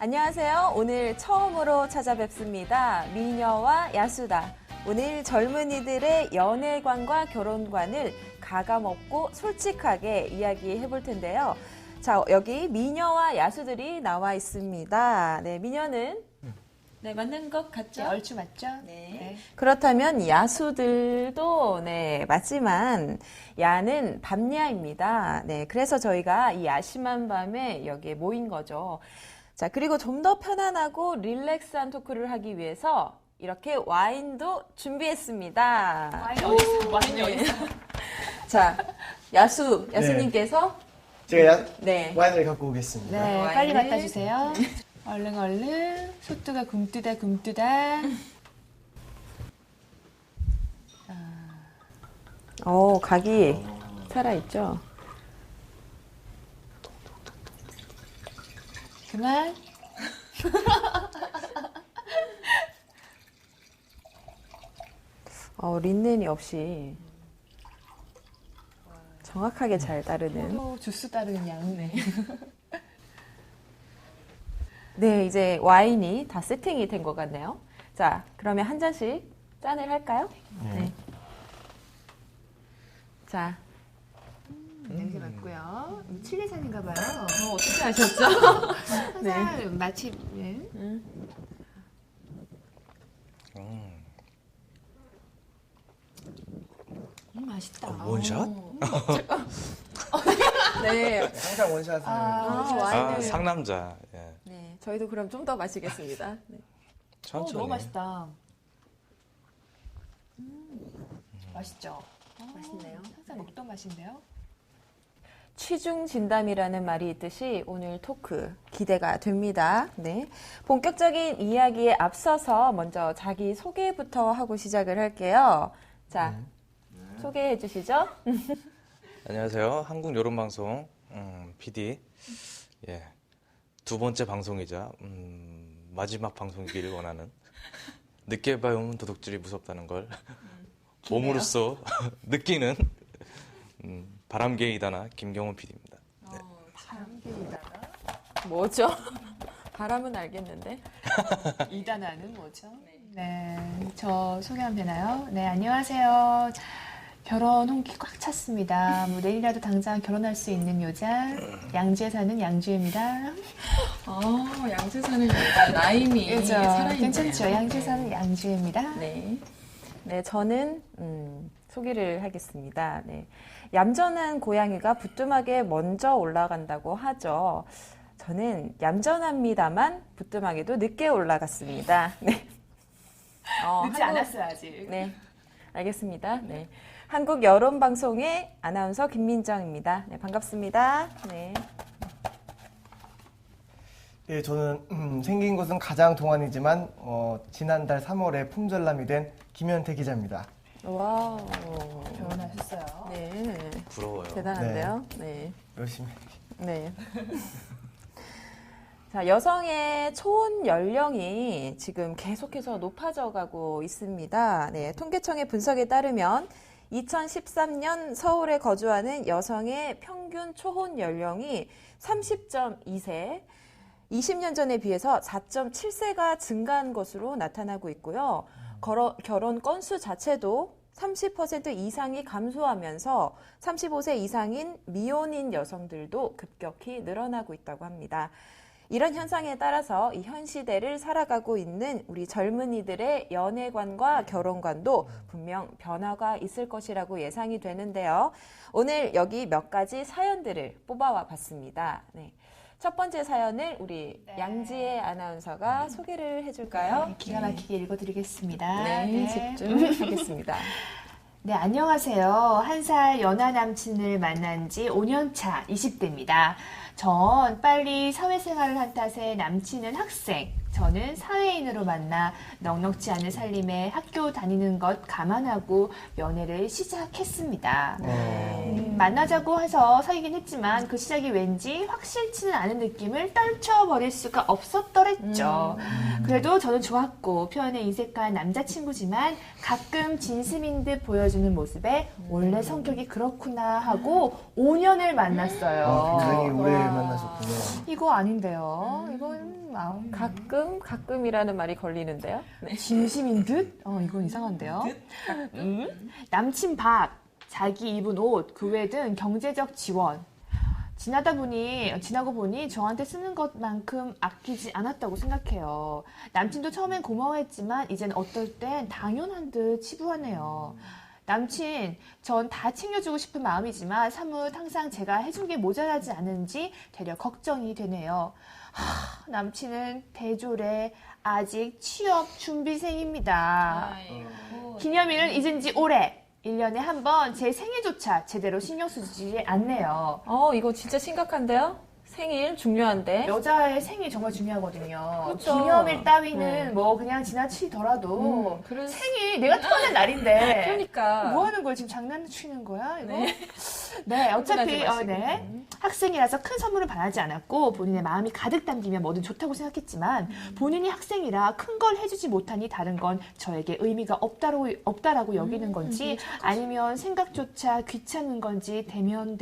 안녕하세요. 오늘 처음으로 찾아뵙습니다. 미녀와 야수다. 오늘 젊은이들의 연애관과 결혼관을 가감없고 솔직하게 이야기해 볼 텐데요. 자, 여기 미녀와 야수들이 나와 있습니다. 네, 미녀는 네, 맞는 것 같죠? 네, 얼추 맞죠? 네. 그렇다면 야수들도 네, 맞지만 야는 밤야입니다. 네, 그래서 저희가 이 야심한 밤에 여기에 모인 거죠. 자, 그리고 좀 더 편안하고 릴렉스한 토크를 하기 위해서 이렇게 와인도 준비했습니다. 와인 어디 있어? 와인이 어디 있어? 자, 야수님께서 제가 네. 와인을 갖고 오겠습니다. 네, 와인을- 빨리 갖다 주세요. 얼른 소뚜가 굼뜨다. 각이 살아있죠? 그만. 린넨이 없이 정확하게 잘 따르는. 또 주스 따르는 양네. 네, 이제 와인이 다 세팅이 된 것 같네요. 자, 그러면 한 잔씩 짠을 할까요? 네. 자, 냄새 맡고요. 칠레산인가 봐요. 어떻게 하셨죠? 네. 마치 네. 맛있다. 원샷? 네. 항상 원샷을. 와인을. 상남자. 예. 네, 저희도 그럼 좀 더 마시겠습니다. 네. 천천히. 너무 맛있다. 맛있죠? 맛있네요. 항상 먹던 맛인데요. 취중진담이라는 말이 있듯이 오늘 토크 기대가 됩니다. 네. 본격적인 이야기에 앞서서 먼저 자기 소개부터 하고 시작을 할게요. 자, 소개해 주시죠. 안녕하세요. 한국 여론방송 PD. 예. 두 번째 방송이자 마지막 방송이기를 원하는 늦게 봐오면 도둑질이 무섭다는 걸 몸으로써 느끼는 바람개이다나 김경훈 PD입니다. 네. 뭐죠? 바람은 알겠는데. 이 단어는 뭐죠? 네, 저 소개하면 되나요? 네, 안녕하세요. 결혼 홍기 꽉 찼습니다. 뭐 내일이라도 당장 결혼할 수 있는 여자 양주에 사는 양주입니다. 양주 사는 여자 나임이 그죠? 살아있네요. 괜찮죠? 양주에 사는 양주입니다. 네. 네, 저는 소개를 하겠습니다. 네. 얌전한 고양이가 부뚜막에 먼저 올라간다고 하죠. 저는 얌전합니다만 부뚜막에도 늦게 올라갔습니다. 네. 늦지 않았어요, 아직. 네, 알겠습니다. 네. 한국 여론방송의 아나운서 김민정입니다. 네, 반갑습니다. 네. 예, 저는 생긴 곳은 가장 동안이지만 지난달 3월에 품절남이 된 김현태 기자입니다. 와우. 결혼하셨어요. 네. 부러워요. 대단한데요. 네. 열심히. 네. 자, 여성의 초혼 연령이 지금 계속해서 높아져 가고 있습니다. 네, 통계청의 분석에 따르면 2013년 서울에 거주하는 여성의 평균 초혼 연령이 30.2세, 20년 전에 비해서 4.7세가 증가한 것으로 나타나고 있고요. 결혼 건수 자체도 30% 이상이 감소하면서 35세 이상인 미혼인 여성들도 급격히 늘어나고 있다고 합니다. 이런 현상에 따라서 이 현 시대를 살아가고 있는 우리 젊은이들의 연애관과 결혼관도 분명 변화가 있을 것이라고 예상이 되는데요. 오늘 여기 몇 가지 사연들을 뽑아와 봤습니다. 네. 첫 번째 사연을 우리 양지혜 아나운서가 소개를 해줄까요? 네, 기가 막히게 읽어드리겠습니다. 네, 집중하겠습니다. 네, 안녕하세요. 1살 연하 남친을 만난 지 5년 차 20대입니다. 전 빨리 사회생활을 한 탓에 남친은 학생, 저는 사회인으로 만나 넉넉지 않은 살림에 학교 다니는 것 감안하고 연애를 시작했습니다. 만나자고 해서 사귀긴 했지만 그 시작이 왠지 확실치는 않은 느낌을 떨쳐버릴 수가 없었더랬죠. 그래도 저는 좋았고 표현에 인색한 남자친구지만 가끔 진심인 듯 보여주는 모습에 원래 성격이 그렇구나 하고 5년을 만났어요. 굉장히 오래 와. 만나셨군요. 이거 아닌데요. 이건 가끔이라는 말이 걸리는데요. 네. 진심인 듯? 이건 이상한데요. 남친 밥, 자기 입은 옷, 그 외 등 경제적 지원. 지나고 보니 저한테 쓰는 것만큼 아끼지 않았다고 생각해요. 남친도 처음엔 고마워했지만 이젠 어떨 땐 당연한 듯 치부하네요. 남친, 전 다 챙겨주고 싶은 마음이지만 사뭇 항상 제가 해준 게 모자라지 않은지 되려 걱정이 되네요. 남친은 대졸에 아직 취업 준비생입니다. 기념일은 잊은 지 오래. 1년에 한 번 제 생일조차 제대로 신경 쓰지 않네요. 이거 진짜 심각한데요? 생일 중요한데. 여자의 생일 정말 중요하거든요. 그렇죠. 기념일 따위는 뭐 그냥 지나치더라도 생일 내가 태어난 날인데 그러니까. 뭐 하는 거야? 지금 장난치는 거야? 이거? 네, 어차피 학생이라서 큰 선물을 바라지 않았고 본인의 마음이 가득 담기면 뭐든 좋다고 생각했지만 본인이 학생이라 큰 걸 해주지 못하니 다른 건 저에게 의미가 없다라고 여기는 건지 아니면 생각조차 귀찮은 건지 대면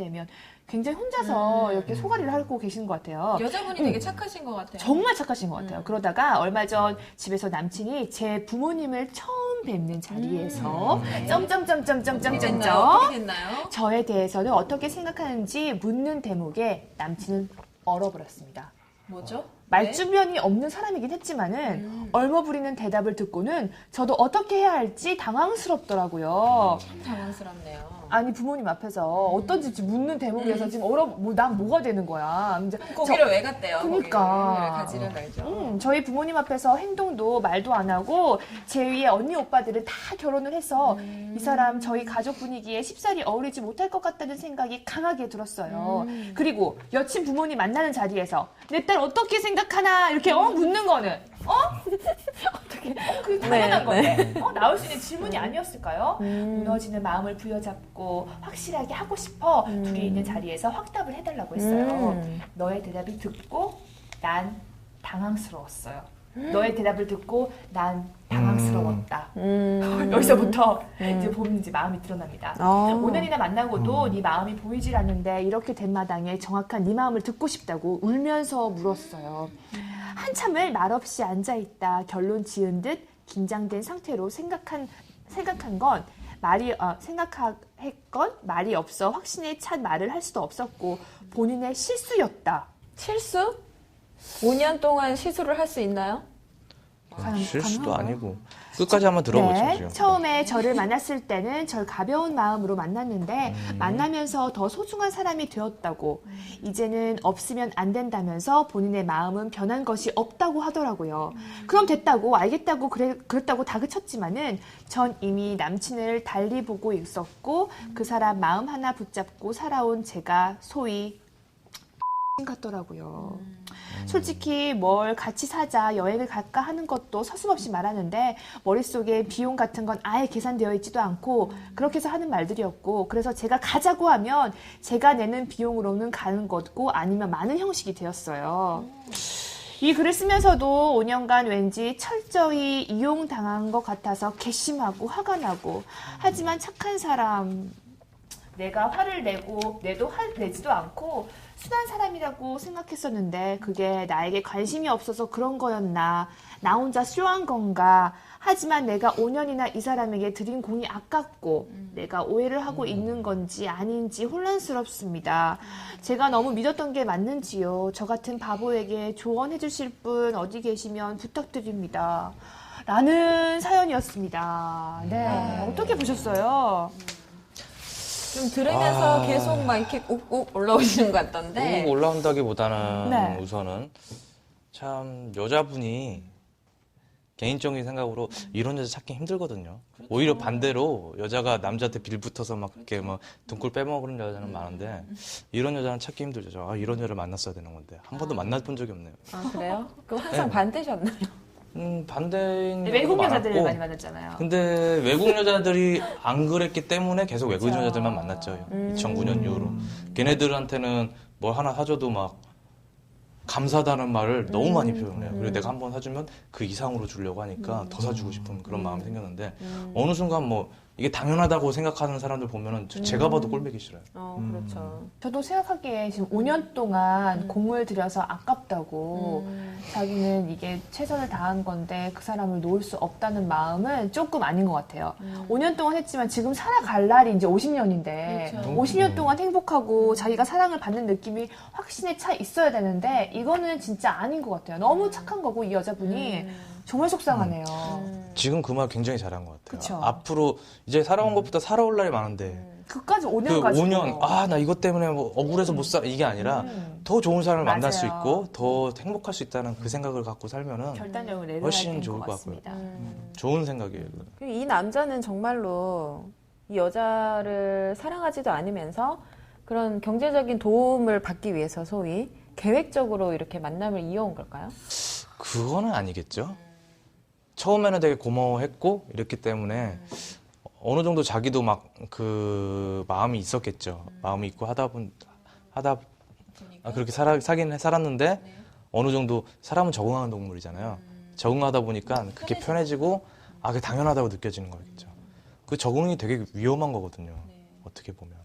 굉장히 혼자서 이렇게 소가리를 하고 계시는 것 같아요. 여자분이 되게 착하신 것 같아요. 정말 착하신 것 같아요. 그러다가 얼마 전 집에서 남친이 제 부모님을 처음 뵙는 자리에서 어떻게 됐나요? 저에 대해서는 어떻게 생각하는지 묻는 대목에 남친은 얼어버렸습니다. 뭐죠? 말주변이 없는 사람이긴 했지만은 얼머부리는 대답을 듣고는 저도 어떻게 해야 할지 당황스럽더라고요. 참 당황스럽네요. 아니 부모님 앞에서 어떤지 묻는 대목에서 지금 난 뭐가 되는 거야. 이제 거기를 왜 갔대요? 그러니까. 거기를 가지를 말죠. 저희 부모님 앞에서 행동도 말도 안 하고 제 위에 언니 오빠들은 다 결혼을 해서 이 사람 저희 가족 분위기에 쉽사리 어울리지 못할 것 같다는 생각이 강하게 들었어요. 그리고 여친 부모님 만나는 자리에서 내 딸 어떻게 생각하나 이렇게 묻는 거는 어떻게 그게 당연한 건데 나올 수 있는 질문이 아니었을까요? 무너지는 마음을 부여잡고 확실하게 하고 싶어 둘이 있는 자리에서 확답을 해달라고 했어요. 너의 대답을 듣고 난 당황스러웠어요. 너의 대답을 듣고 난 당황스러웠다. 여기서부터 이제 보면 이제 마음이 드러납니다. 5년이나 만나고도 네 마음이 보이질 않는데 이렇게 된 마당에 정확한 네 마음을 듣고 싶다고 울면서 물었어요. 한참을 말없이 앉아있다 결론 지은 듯 긴장된 상태로 생각한 건 말이 없어 확신에 찬 말을 할 수도 없었고 본인의 실수였다. 실수? 5년 동안 시술을 할 수 있나요? 실수도 아니고 끝까지 한번 들어보죠. 네, 지금. 처음에 저를 만났을 때는 절 가벼운 마음으로 만났는데 만나면서 더 소중한 사람이 되었다고 이제는 없으면 안 된다면서 본인의 마음은 변한 것이 없다고 하더라고요. 그럼 됐다고 알겠다고 그랬다고 다그쳤지만은 전 이미 남친을 달리 보고 있었고 그 사람 마음 하나 붙잡고 살아온 제가 소위 같더라고요. 솔직히 뭘 같이 사자, 여행을 갈까 하는 것도 서슴없이 말하는데 머릿속에 비용 같은 건 아예 계산되어 있지도 않고 그렇게 해서 하는 말들이었고 그래서 제가 가자고 하면 제가 내는 비용으로는 가는 거고 아니면 많은 형식이 되었어요. 이 글을 쓰면서도 5년간 왠지 철저히 이용당한 것 같아서 괘씸하고 화가 나고 하지만 착한 사람 내가 화를 내도 내지도 않고 순한 사람이라고 생각했었는데 그게 나에게 관심이 없어서 그런 거였나 나 혼자 쇼한 건가 하지만 내가 5년이나 이 사람에게 드린 공이 아깝고 내가 오해를 하고 있는 건지 아닌지 혼란스럽습니다. 제가 너무 믿었던 게 맞는지요. 저 같은 바보에게 조언해 주실 분 어디 계시면 부탁드립니다. 라는 사연이었습니다. 네, 어떻게 보셨어요? 좀 들으면서 계속 막 이렇게 욱욱 올라오시는 것 같던데. 욱 올라온다기보다는 네. 우선은 참 여자분이 개인적인 생각으로 이런 여자 찾기 힘들거든요. 오히려 반대로 여자가 남자한테 빌붙어서 막 이렇게 막 등골 빼먹는 여자는 많은데 이런 여자는 찾기 힘들죠. 이런 여자를 만났어야 되는 건데 한 번도 만나본 적이 없네요. 아, 그래요? 그럼 항상 네. 반대셨나요? 반대인 경우도 외국 여자들을 많았고, 많이 만났잖아요. 근데 외국 여자들이 안 그랬기 때문에 계속 외국 여자들만 만났죠. 2009년 이후로. 걔네들한테는 뭘 하나 사줘도 막 감사하다는 말을 너무 많이 표현해요. 그리고 내가 한번 사주면 그 이상으로 주려고 하니까 더 사주고 싶은 그런 마음이 생겼는데 어느 순간 뭐 이게 당연하다고 생각하는 사람들 보면은 제가 봐도 꼴보기 싫어요. 그렇죠. 저도 생각하기에 지금 5년 동안 공을 들여서 아깝다고 자기는 이게 최선을 다한 건데 그 사람을 놓을 수 없다는 마음은 조금 아닌 것 같아요. 5년 동안 했지만 지금 살아갈 날이 이제 50년인데 그렇죠. 50년 동안 행복하고 자기가 사랑을 받는 느낌이 확신에 차 있어야 되는데 이거는 진짜 아닌 것 같아요. 너무 착한 거고 이 여자분이 정말 속상하네요. 지금 그 말 굉장히 잘한 것 같아요. 그쵸. 앞으로 이제 살아온 것보다 살아올 날이 많은데 그까지 그 5년까지 5년 나 이것 때문에 뭐 억울해서 못 살아 이게 아니라 더 좋은 사람을 만날 수 맞아요. 있고 더 행복할 수 있다는 그 생각을 갖고 살면은 결단력을 내려야 훨씬 되는 좋을 것 것 같고요. 같습니다. 좋은 생각이에요. 그건. 그리고 이 남자는 정말로 이 여자를 사랑하지도 않으면서 그런 경제적인 도움을 받기 위해서 소위 계획적으로 이렇게 만남을 이어온 걸까요? 그거는 아니겠죠. 처음에는 되게 고마워했고 이랬기 때문에 어느 정도 자기도 막 그 마음이 있었겠죠. 마음이 있고 그렇게 살았는데 어느 정도 사람은 적응하는 동물이잖아요. 적응하다 보니까 그게 편해지고 그게 당연하다고 느껴지는 거겠죠. 그 적응이 되게 위험한 거거든요. 어떻게 보면.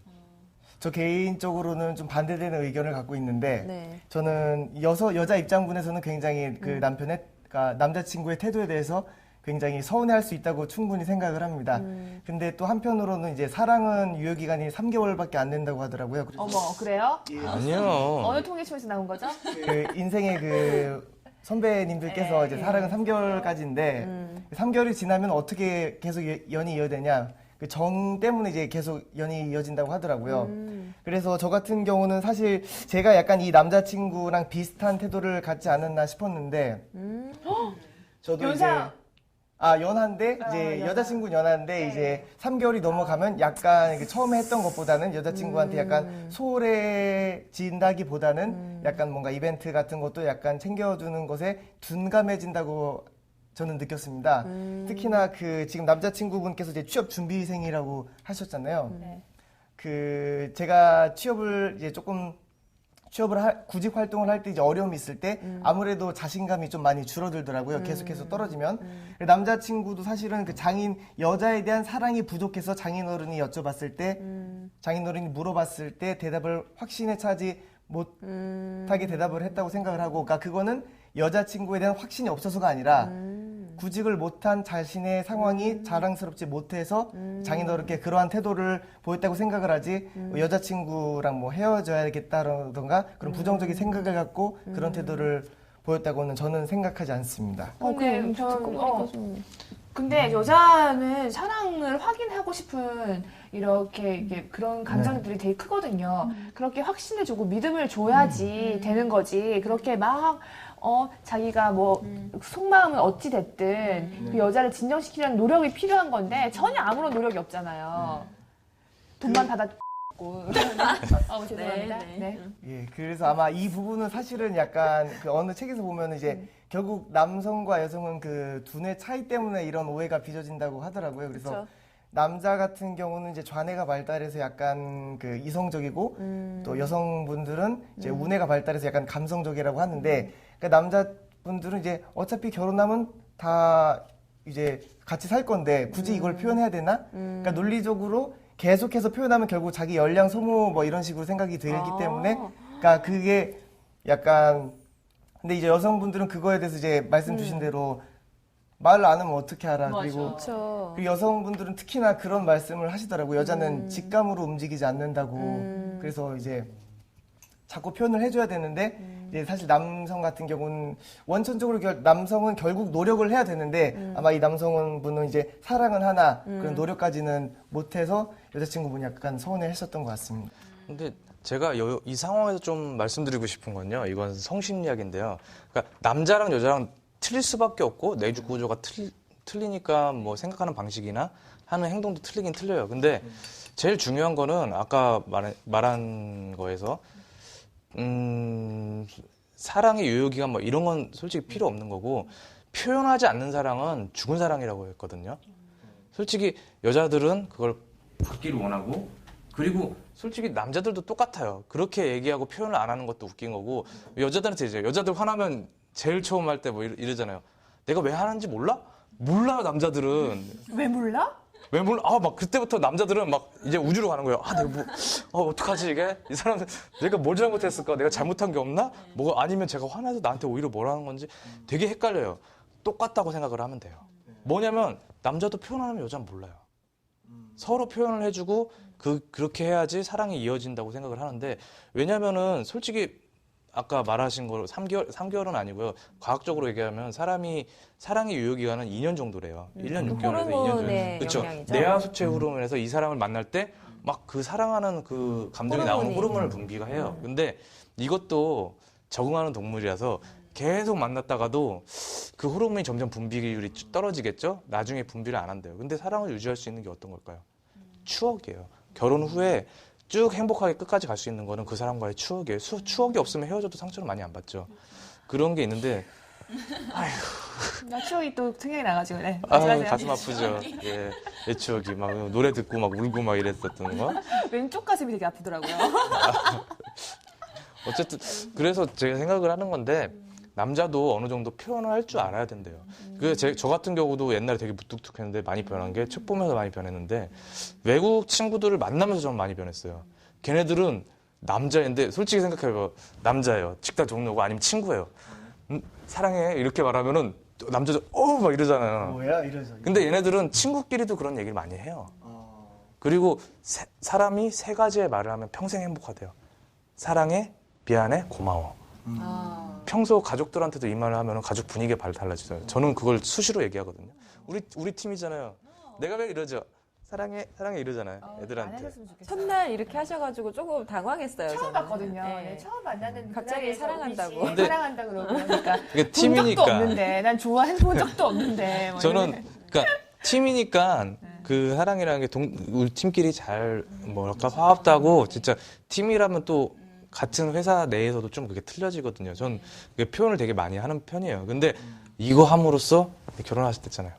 저 개인적으로는 좀 반대되는 의견을 갖고 있는데 네. 저는 여자 입장분에서는 굉장히 그 그러니까 남자친구의 태도에 대해서 굉장히 서운해할 수 있다고 충분히 생각을 합니다. 근데 또 한편으로는 이제 사랑은 유효기간이 3개월밖에 안 된다고 하더라고요. 그래서 어머, 그래요? 아니요. 어느 통계청에서 나온 거죠? 그 인생의 그 선배님들께서 이제 사랑은 3개월까지인데 3개월이 지나면 어떻게 계속 연이 이어되냐? 그 정 때문에 이제 계속 연이 이어진다고 하더라고요. 그래서 저 같은 경우는 사실 제가 약간 이 남자친구랑 비슷한 태도를 갖지 않았나 싶었는데 저도 연상. 이제 연한데 이제 연하. 여자친구는 연한데 이제 3개월이 넘어가면 약간 이렇게 처음에 했던 것보다는 여자친구한테 약간 소홀해진다기보다는 약간 뭔가 이벤트 같은 것도 약간 챙겨주는 것에 둔감해진다고 저는 느꼈습니다. 특히나 그 지금 남자친구분께서 이제 취업 준비생이라고 하셨잖아요. 네. 그 제가 취업을 이제 조금 구직 활동을 할 때 이제 어려움이 있을 때 아무래도 자신감이 좀 많이 줄어들더라고요. 계속해서 떨어지면. 남자친구도 사실은 그 여자에 대한 사랑이 부족해서 장인어른이 여쭤봤을 때, 장인어른이 물어봤을 때 대답을 확신에 차지 못하게 대답을 했다고 생각을 하고, 그러니까 그거는 여자친구에 대한 확신이 없어서가 아니라 구직을 못한 자신의 상황이 자랑스럽지 못해서 장인어른께 그러한 태도를 보였다고 생각을 하지 여자친구랑 뭐 헤어져야겠다라던가 그런 부정적인 생각을 갖고 그런 태도를 보였다고는 저는 생각하지 않습니다. 근데 듣고 보니까 좀 근데 여자는 사랑을 확인하고 싶은 이렇게 그런 감정들이 되게 크거든요. 그렇게 확신을 주고 믿음을 줘야지 되는 거지. 그렇게 막 자기가 뭐 속마음은 어찌 됐든 그 여자를 진정시키려는 노력이 필요한 건데 전혀 아무런 노력이 없잖아요. 돈만 받았고. 죄송합니다. 네, 네. 네. 예, 그래서 아마 이 부분은 사실은 약간 그 어느 책에서 보면 이제 결국 남성과 여성은 그 두뇌 차이 때문에 이런 오해가 빚어진다고 하더라고요. 그래서 그쵸. 남자 같은 경우는 이제 좌뇌가 발달해서 약간 그 이성적이고 또 여성분들은 이제 우뇌가 발달해서 약간 감성적이라고 하는데 그러니까 남자분들은 이제 어차피 결혼하면 다 이제 같이 살 건데 굳이 이걸 표현해야 되나? 그러니까 논리적으로 계속해서 표현하면 결국 자기 열량 소모 뭐 이런 식으로 생각이 들기 때문에 그러니까 그게 약간 근데 이제 여성분들은 그거에 대해서 이제 말씀 주신 대로 말을 안 하면 어떻게 알아. 그리고 그렇죠. 여성분들은 특히나 그런 말씀을 하시더라고요. 여자는 직감으로 움직이지 않는다고. 그래서 이제 자꾸 표현을 해줘야 되는데 이제 사실 남성 같은 경우는 원천적으로 남성은 결국 노력을 해야 되는데 아마 이 남성분은 이제 사랑은 하나 그런 노력까지는 못해서 여자친구분이 약간 서운해하셨던 것 같습니다. 근데 제가 이 상황에서 좀 말씀드리고 싶은 건요. 이건 성심리학인데요. 그러니까 남자랑 여자랑 틀릴 수밖에 없고 내주 구조가 틀리니까 뭐 생각하는 방식이나 하는 행동도 틀리긴 틀려요. 근데 제일 중요한 거는 아까 말한 거에서 사랑의 유효기간 뭐 이런 건 솔직히 필요 없는 거고 표현하지 않는 사랑은 죽은 사랑이라고 했거든요. 솔직히 여자들은 그걸 받기를 원하고 그리고 솔직히 남자들도 똑같아요. 그렇게 얘기하고 표현을 안 하는 것도 웃긴 거고 여자들한테 이제 여자들 화나면 제일 처음 할 때 뭐 이러잖아요. 내가 왜 하는지 몰라? 몰라요, 남자들은. 왜 몰라? 외모를 막 그때부터 남자들은 막 이제 우주로 가는 거예요. 내가 뭐 어떡하지 이게? 이 사람 내가 뭘 잘못했을까? 내가 잘못한 게 없나? 뭐가 아니면 제가 화나서 나한테 오히려 뭐라는 건지 되게 헷갈려요. 똑같다고 생각을 하면 돼요. 뭐냐면 남자도 표현하면 여자는 몰라요. 서로 표현을 해주고 그렇게 해야지 사랑이 이어진다고 생각을 하는데 왜냐면은 솔직히 아까 말하신 거로 3개월은 아니고요. 과학적으로 얘기하면 사랑의 유효 기간은 2년 정도래요. 1년 6개월에서 2년 정도. 호르몬의 그렇죠. 영향이죠. 뇌하수체 호르몬에서 이 사람을 만날 때 막 그 사랑하는 그 감정이 나오는 호르몬이. 호르몬을 분비가 해요. 근데 이것도 적응하는 동물이라서 계속 만났다가도 그 호르몬이 점점 분비율이 떨어지겠죠? 나중에 분비를 안 한대요. 근데 사랑을 유지할 수 있는 게 어떤 걸까요? 추억이에요. 결혼 후에 쭉 행복하게 끝까지 갈 수 있는 거는 그 사람과의 추억이에요. 추억이 없으면 헤어져도 상처를 많이 안 받죠. 그런 게 있는데, 나 추억이 또 생각이 나가지고. 네. 말씀하세요. 가슴 아프죠. 예, 내 추억이 막 노래 듣고 막 울고 막 이랬었던 거. 왼쪽 가슴이 되게 아프더라고요. 어쨌든 그래서 제가 생각을 하는 건데 남자도 어느 정도 표현을 할 줄 알아야 된대요. 저 같은 경우도 옛날에 되게 무뚝뚝했는데 많이 변한 게 책 보면서 많이 변했는데 외국 친구들을 만나면서 좀 많이 변했어요. 걔네들은 남자인데 솔직히 생각해봐요. 남자예요. 식당 종료고 아니면 친구예요. 사랑해 이렇게 말하면은 남자들 막 이러잖아요. 뭐야 이러죠. 근데 얘네들은 친구끼리도 그런 얘기를 많이 해요. 그리고 사람이 3가지의 말을 하면 평생 행복하대요. 사랑해, 미안해, 고마워. 평소 가족들한테도 이 말을 하면 가족 분위기가 달라지잖아요. 저는 그걸 수시로 얘기하거든요. 우리 팀이잖아요. 내가 왜 이러죠? 사랑해 이러잖아요. 안 애들한테. 하셨으면 좋겠어요. 첫날 이렇게 하셔가지고 조금 당황했어요. 처음 저는. 봤거든요. 네. 네, 처음 만나는 갑자기 그 자리에서 사랑한다고. 우리 씨 근데- 사랑한다 그러니까 이게 본 적도 팀이니까. 없는데 난 좋아해본 적도 없는데 뭐 저는 이러는데. 그러니까 팀이니까 그 사랑이라는 게 우리 팀끼리 잘 뭐랄까 화합하고 진짜 팀이라면 또 같은 회사 내에서도 좀 그게 틀려지거든요. 전 그게 표현을 되게 많이 하는 편이에요. 근데 이거 함으로써 결혼하실 때 있잖아요.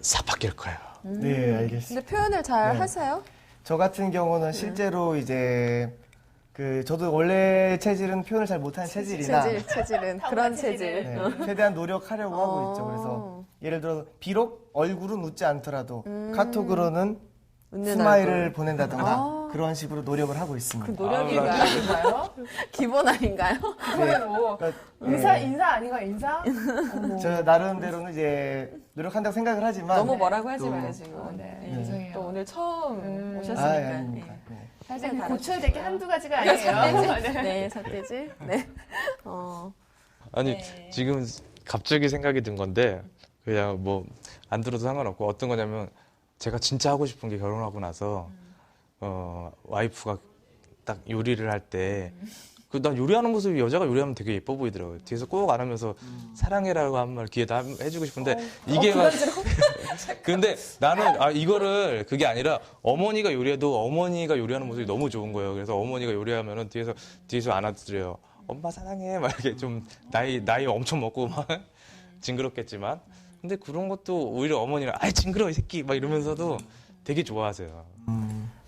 싹 바뀔 거예요. 네, 알겠습니다. 근데 표현을 잘 네. 하세요? 저 같은 경우는 실제로 이제 저도 원래 체질은 표현을 잘 못하는 체질이나 체질은 그런 체질. 네, 최대한 노력하려고 하고 있죠. 그래서 예를 들어 비록 얼굴은 웃지 않더라도 카톡으로는 웃는 스마일을 얼굴. 보낸다던가 그런 식으로 노력을 하고 있습니다. 그 노력이 인가요? 기본 아닌가요? 그거는 뭐 그러니까, 인사 네, 아닌가 인사? 어머. 저 나름대로는 이제 노력한다고 생각을 하지만 너무 뭐라고 하지 또- 마요 지금. 네, 네. 죄송해요. 또 오늘 처음 아, 오셨으니까. 아닙니다. 네. 네. 사실 다르죠. 고쳐야 될 게 한두 가지가 아니에요. 네, 삿대질. 네. 아니 지금 갑자기 생각이 든 건데 그냥 뭐 안 들어도 상관없고 어떤 거냐면 제가 진짜 하고 싶은 게 결혼하고 나서 와이프가 딱 요리를 할 때 난 요리하는 모습이 여자가 요리하면 되게 예뻐 보이더라고요. 뒤에서 꼭 안으면서 사랑해라고 한 말 귀에다 해주고 싶은데 이게 막 근데 나는 이거를 그게 아니라 어머니가 요리해도 어머니가 요리하는 모습이 너무 좋은 거예요. 그래서 어머니가 요리하면은 뒤에서 안아드려요. 엄마 사랑해 막 이렇게 좀 나이 엄청 먹고 막 징그럽겠지만 근데 그런 것도 오히려 어머니는 아이 징그러워 이 새끼 막 이러면서도 되게 좋아하세요.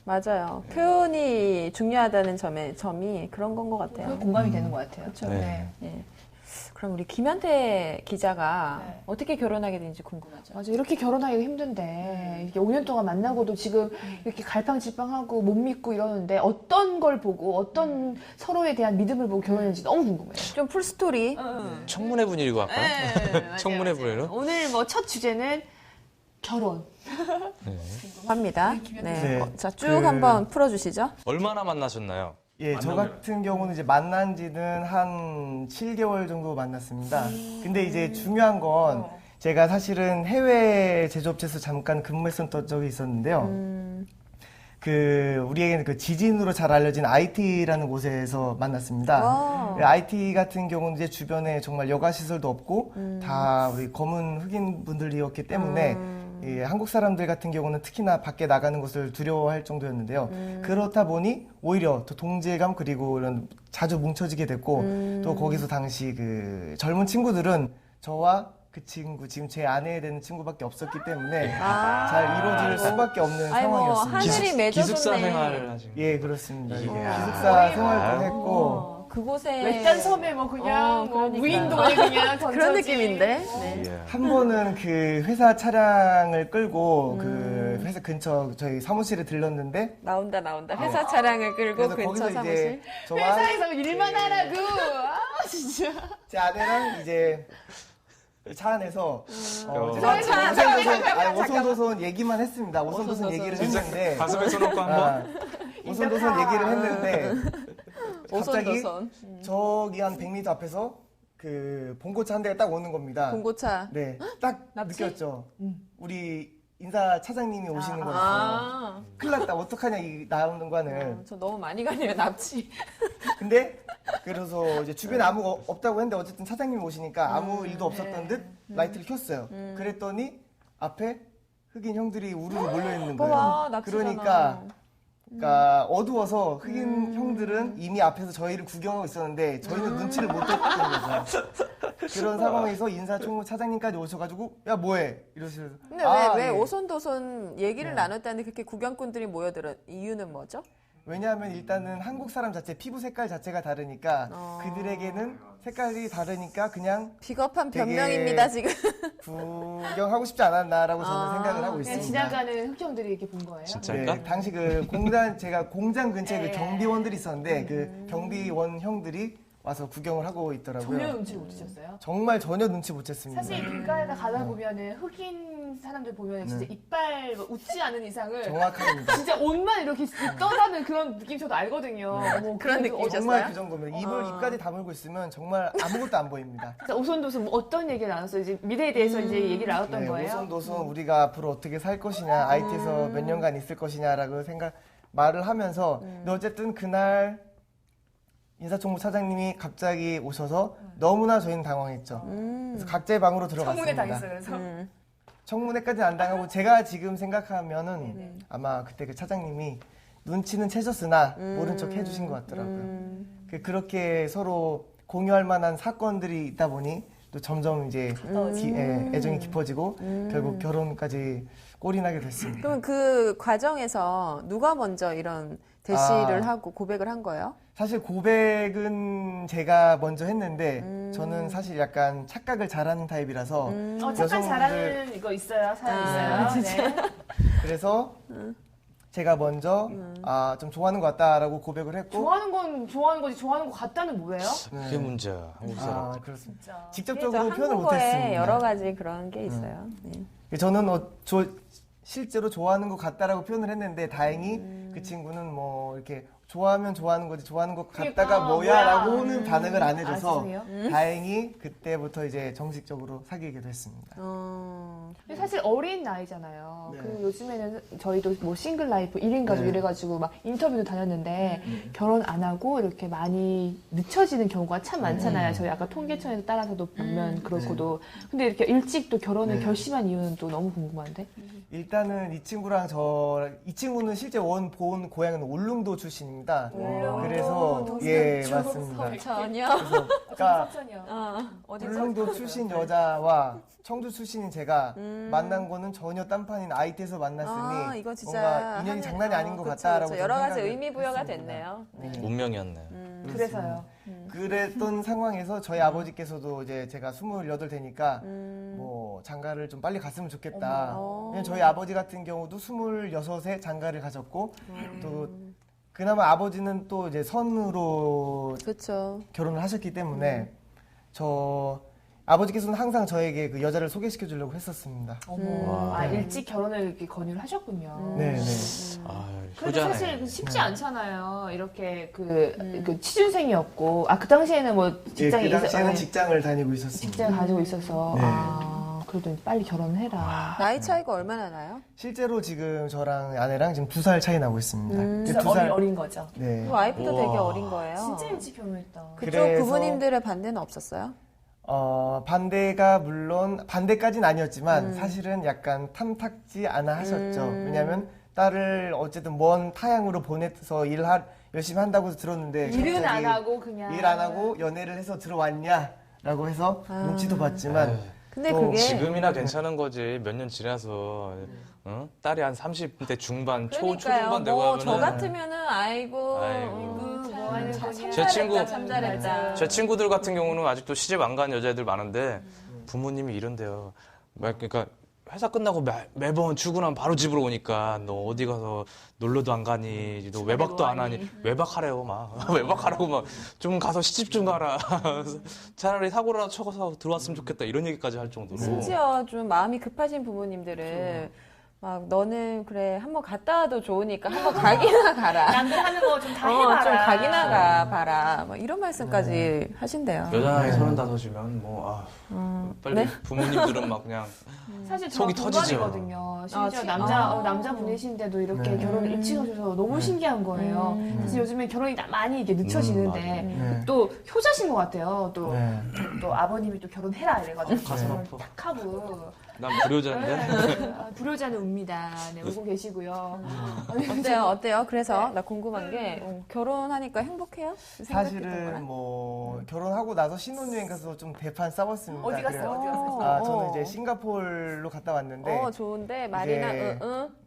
맞아요. 표현이 중요하다는 점이 그런 건 것 같아요. 공감이 되는 것 같아요. 그렇죠. 네. 예. 그럼 우리 김현태 기자가 네. 어떻게 결혼하게 된지 궁금하죠. 맞아 이렇게 결혼하기가 힘든데 이렇게 5년 동안 만나고도 지금 이렇게 갈팡질팡하고 못 믿고 이러는데 어떤 걸 보고 어떤 서로에 대한 믿음을 보고 결혼했는지 너무 궁금해요. 좀 풀스토리. 청문회 분위기로 할까요? 청문회 분위기로? 오늘 뭐 첫 주제는 결혼. 네. 합니다. 네. 네. 자, 쭉 그- 한번 풀어주시죠. 얼마나 만나셨나요? 예, 저 같은 경우는 이제 만난 지는 한 7개월 정도 만났습니다. 근데 이제 중요한 건 제가 사실은 해외 제조업체에서 잠깐 근무했었던 적이 있었는데요. 우리에게는 그 지진으로 잘 알려진 IT라는 곳에서 만났습니다. 와. IT 같은 경우는 이제 주변에 정말 여가 시설도 없고 다 우리 검은 흑인 분들이었기 때문에 예, 한국 사람들 같은 경우는 특히나 밖에 나가는 것을 두려워할 정도였는데요. 그렇다 보니 오히려 더 동질감 그리고 이런 자주 뭉쳐지게 됐고 또 거기서 당시 그 젊은 친구들은 저와 그 친구 지금 제 아내에 되는 친구밖에 없었기 때문에 잘 이루어질 수밖에 없는 아이, 뭐, 상황이었습니다. 하늘이 맺어줬네. 기숙사 생활을 하신 예, 그렇습니다. 이야. 기숙사 생활도 했고 그곳에 외딴 섬에 뭐 그냥 뭐 그러니까. 무인도에 그냥 던져진 그런 느낌인데. 네. 예. 한 번은 그 회사 차량을 끌고 그 회사 근처 저희 사무실에 들렀는데 나온다. 회사 차량을 끌고 그래서 근처 거기서 사무실. 이제 저와 회사에서 일만 하라고. 아, 진짜. 제 아내랑 이제 차 안에서 오손도손 얘기만 했습니다. 오손도손 얘기를 했는데 가슴에 손놓고 한번. 오손도손 얘기를 했는데 갑자기 오손도손. 저기 한 100m 앞에서 그 봉고차 한 대가 딱 오는 겁니다. 봉고차. 네, 딱 느꼈죠. 우리 인사 차장님이 오시는 거였어요. 아, 큰일 났다. 어떡하냐, 이 나오는 거는. 저 너무 많이 가네요, 납치. 근데 그래서 이제 주변에 아무가 없다고 했는데 어쨌든 차장님이 오시니까 아무 일도 없었던 듯 라이트를 켰어요. 그랬더니 앞에 흑인 형들이 우르르 몰려 있는 거예요. 봐봐, 납치잖아. 그러니까 어두워서 흑인 형들은 이미 앞에서 저희를 구경하고 있었는데 저희는 눈치를 못 챘던 거죠. 그런 상황에서 인사총무 차장님까지 오셔가지고 야 뭐해 이러시면서 근데 왜 예. 오손도손 얘기를 나눴다는데 그렇게 구경꾼들이 모여들어 이유는 뭐죠? 왜냐하면 일단은 한국 사람 자체 피부 색깔 자체가 다르니까 그들에게는 색깔이 다르니까 그냥 비겁한 되게 변명입니다, 지금. 구경하고 싶지 않았나라고 저는 생각을 하고 그냥 있습니다. 지나가는 흑형들이 이렇게 본 거예요. 진짜일까? 네, 당시 그 제가 공장 근처에 그 경비원들이 있었는데 그 경비원 형들이 와서 구경을 하고 있더라고요. 전혀 눈치 못 채셨어요? 정말 전혀 눈치 못 챘습니다. 사실 길가에다 가다 보면은 흑인 사람들 보면 진짜 이빨 뭐 웃지 않은 이상을 정확합니다. 진짜 옷만 이렇게 떠다는 그런 느낌 저도 알거든요. 어머, 그런 그래도 느낌이셨어요? 정말 그 정도면 입까지 다물고 있으면 정말 아무것도 안 보입니다. 진짜 오손도손 뭐 어떤 얘기를 나눴어요? 이제 미래에 대해서 이제 얘기를 나눴던 네, 거예요? 오손도손 우리가 앞으로 어떻게 살 것이냐, IT에서 몇 년간 있을 것이냐라고 말을 하면서 근데 어쨌든 그날 인사총무 차장님이 갑자기 오셔서 너무나 저희는 당황했죠. 그래서 각자의 방으로 청문회 들어갔습니다. 당했어요. 그래서 청문회까지는 안 당하고 제가 지금 생각하면은 아마 그때 그 차장님이 눈치는 채셨으나 모른 척 해주신 것 같더라고요. 그렇게 서로 공유할 만한 사건들이 있다 보니 또 점점 이제 애정이 깊어지고 결국 결혼까지 꼴이 나게 됐습니다. 그러면 그 과정에서 누가 먼저 이런 대시를 하고 고백을 한 거예요? 사실 고백은 제가 먼저 했는데 저는 사실 약간 착각을 잘하는 타입이라서 착각 잘하는 이거 있어요. 사연 있어요. 네. 그래서 제가 먼저 좀 좋아하는 것 같다라고 고백을 했고 좋아하는 건 좋아하는 거지 좋아하는 것 같다는 뭐예요? 그게 문제야. 한국 사람. 그렇습니다. 진짜. 직접적으로 그래서 표현을 한국어에 못했습니다. 여러 가지 그런 게 있어요. 네. 저는 실제로 좋아하는 것 같다라고 표현을 했는데 다행히 그 친구는 뭐 이렇게 좋아하면 좋아하는 거지 좋아하는 것 같다가 그러니까, 뭐야라고는 반응을 안 해줘서 죄송해요. 다행히 그때부터 이제 정식적으로 사귀게 됐습니다. 근데 사실 어린 나이잖아요. 네. 그리고 요즘에는 저희도 뭐 싱글 라이프 1인 가족 이래가지고 막 인터뷰도 다녔는데 결혼 안 하고 이렇게 많이 늦춰지는 경우가 참 많잖아요. 저희 아까 통계청에 따라서도 보면 그렇고도. 근데 이렇게 일찍 또 결혼을 결심한 이유는 또 너무 궁금한데? 일단은 이 친구는 실제 본 고향은 울릉도 출신입니다. 그래서 예 맞습니다. 전혀. 그러니까 어디 울릉도 출신 여자와 청주 출신인 제가 만난 거는 전혀 딴판인 IT에서 만났으니 이거 진짜 뭔가 인연이 장난이 아닌 것 그쵸, 같다라고 그쵸. 여러 가지 생각을 의미 부여가 했습니다. 됐네요. 네. 운명이었네요. 그래서요. 그랬던 상황에서 저희 아버지께서도 이제 제가 28 되니까 뭐 장가를 좀 빨리 갔으면 좋겠다. 왜냐면 저희 아버지 같은 경우도 26에 장가를 가셨고 또 그나마 아버지는 또 이제 선으로 그렇죠. 결혼을 하셨기 때문에 아버지께서는 항상 저에게 그 여자를 소개시켜 주려고 했었습니다. 일찍 결혼을 이렇게 권유를 하셨군요. 네. 그래도 효자네. 사실 쉽지 않잖아요. 이렇게 그 취준생이었고, 그 당시에는 뭐 직장이 그 당시에는 있었- 직장을 다니고 있었습니다. 직장을 가지고 있어서, 네. 그래도 빨리 결혼을 해라. 나이 차이가 얼마나 나요? 실제로 지금 저랑 아내랑 지금 2살 차이 나고 있습니다. 진짜 두 살- 어린 거죠. 네. 와이프도 우와. 되게 어린 거예요. 진짜 일찍 결혼했다. 그쪽 그래서- 부모님들의 반대는 없었어요? 반대까지는 아니었지만 사실은 약간 탐탁지 않아 하셨죠. 왜냐하면 딸을 어쨌든 먼 타향으로 보내서 열심히 한다고 해서 들었는데 일은 갑자기 안 하고 그냥. 일 안 하고 연애를 해서 들어왔냐라고 해서 눈치도 봤지만 근데 또 그게 지금이나 괜찮은 거지. 몇 년 지나서 딸이 한 30대 중반, 그러니까요. 초중반 되고 뭐 저 하면은 같으면은 아이고 뭐 하는 거냐. 제 친구- 참 잘했다. 제 친구들 같은 경우는 아직도 시집 안 간 여자애들 많은데 부모님이 이런데요. 그러니까 회사 끝나고 매번 출근하면 바로 집으로 오니까 너 어디 가서 놀러도 안 가니, 너 외박도 안 하니, 외박하래요 막 외박하라고 막 좀 가서 시집 좀 가라. 차라리 사고라도 쳐서 들어왔으면 좋겠다 이런 얘기까지 할 정도로. 심지어 좀 마음이 급하신 부모님들은 막 너는 그래 한번 갔다 와도 좋으니까 한번 가기나 가라. 남들 하는 거 좀 다 해봐라. 좀 가기나 가 봐라. 뭐 이런 말씀까지 하신대요. 여자 나이 35이면 뭐 빨리 네? 부모님들은 막 그냥 사실 속이 저 터지죠. 동갑이거든요. 심지어 진짜? 남자분이신데도 이렇게 네. 결혼을 일찍 하셔서 너무 신기한 거예요. 사실 요즘에 결혼이 많이 이게 늦춰지는데 네. 또 효자신 것 같아요. 또, 네. 또 아버님이 또 결혼해라 이래가지고 가슴 결혼을 아파. 딱 하고 난 불효자인데. 불효자는 웁니다. 네, 울고 계시고요. 어때요? 그래서 나 궁금한 게 결혼하니까 행복해요? 생각했던 사실은 거랑? 뭐 결혼하고 나서 신혼여행 가서 좀 대판 싸웠습니다. 어디 갔어요? 그래요. 어디 갔어요? 아, 저는 이제 싱가포르로 갔다 왔는데 좋은데 말이나 이제,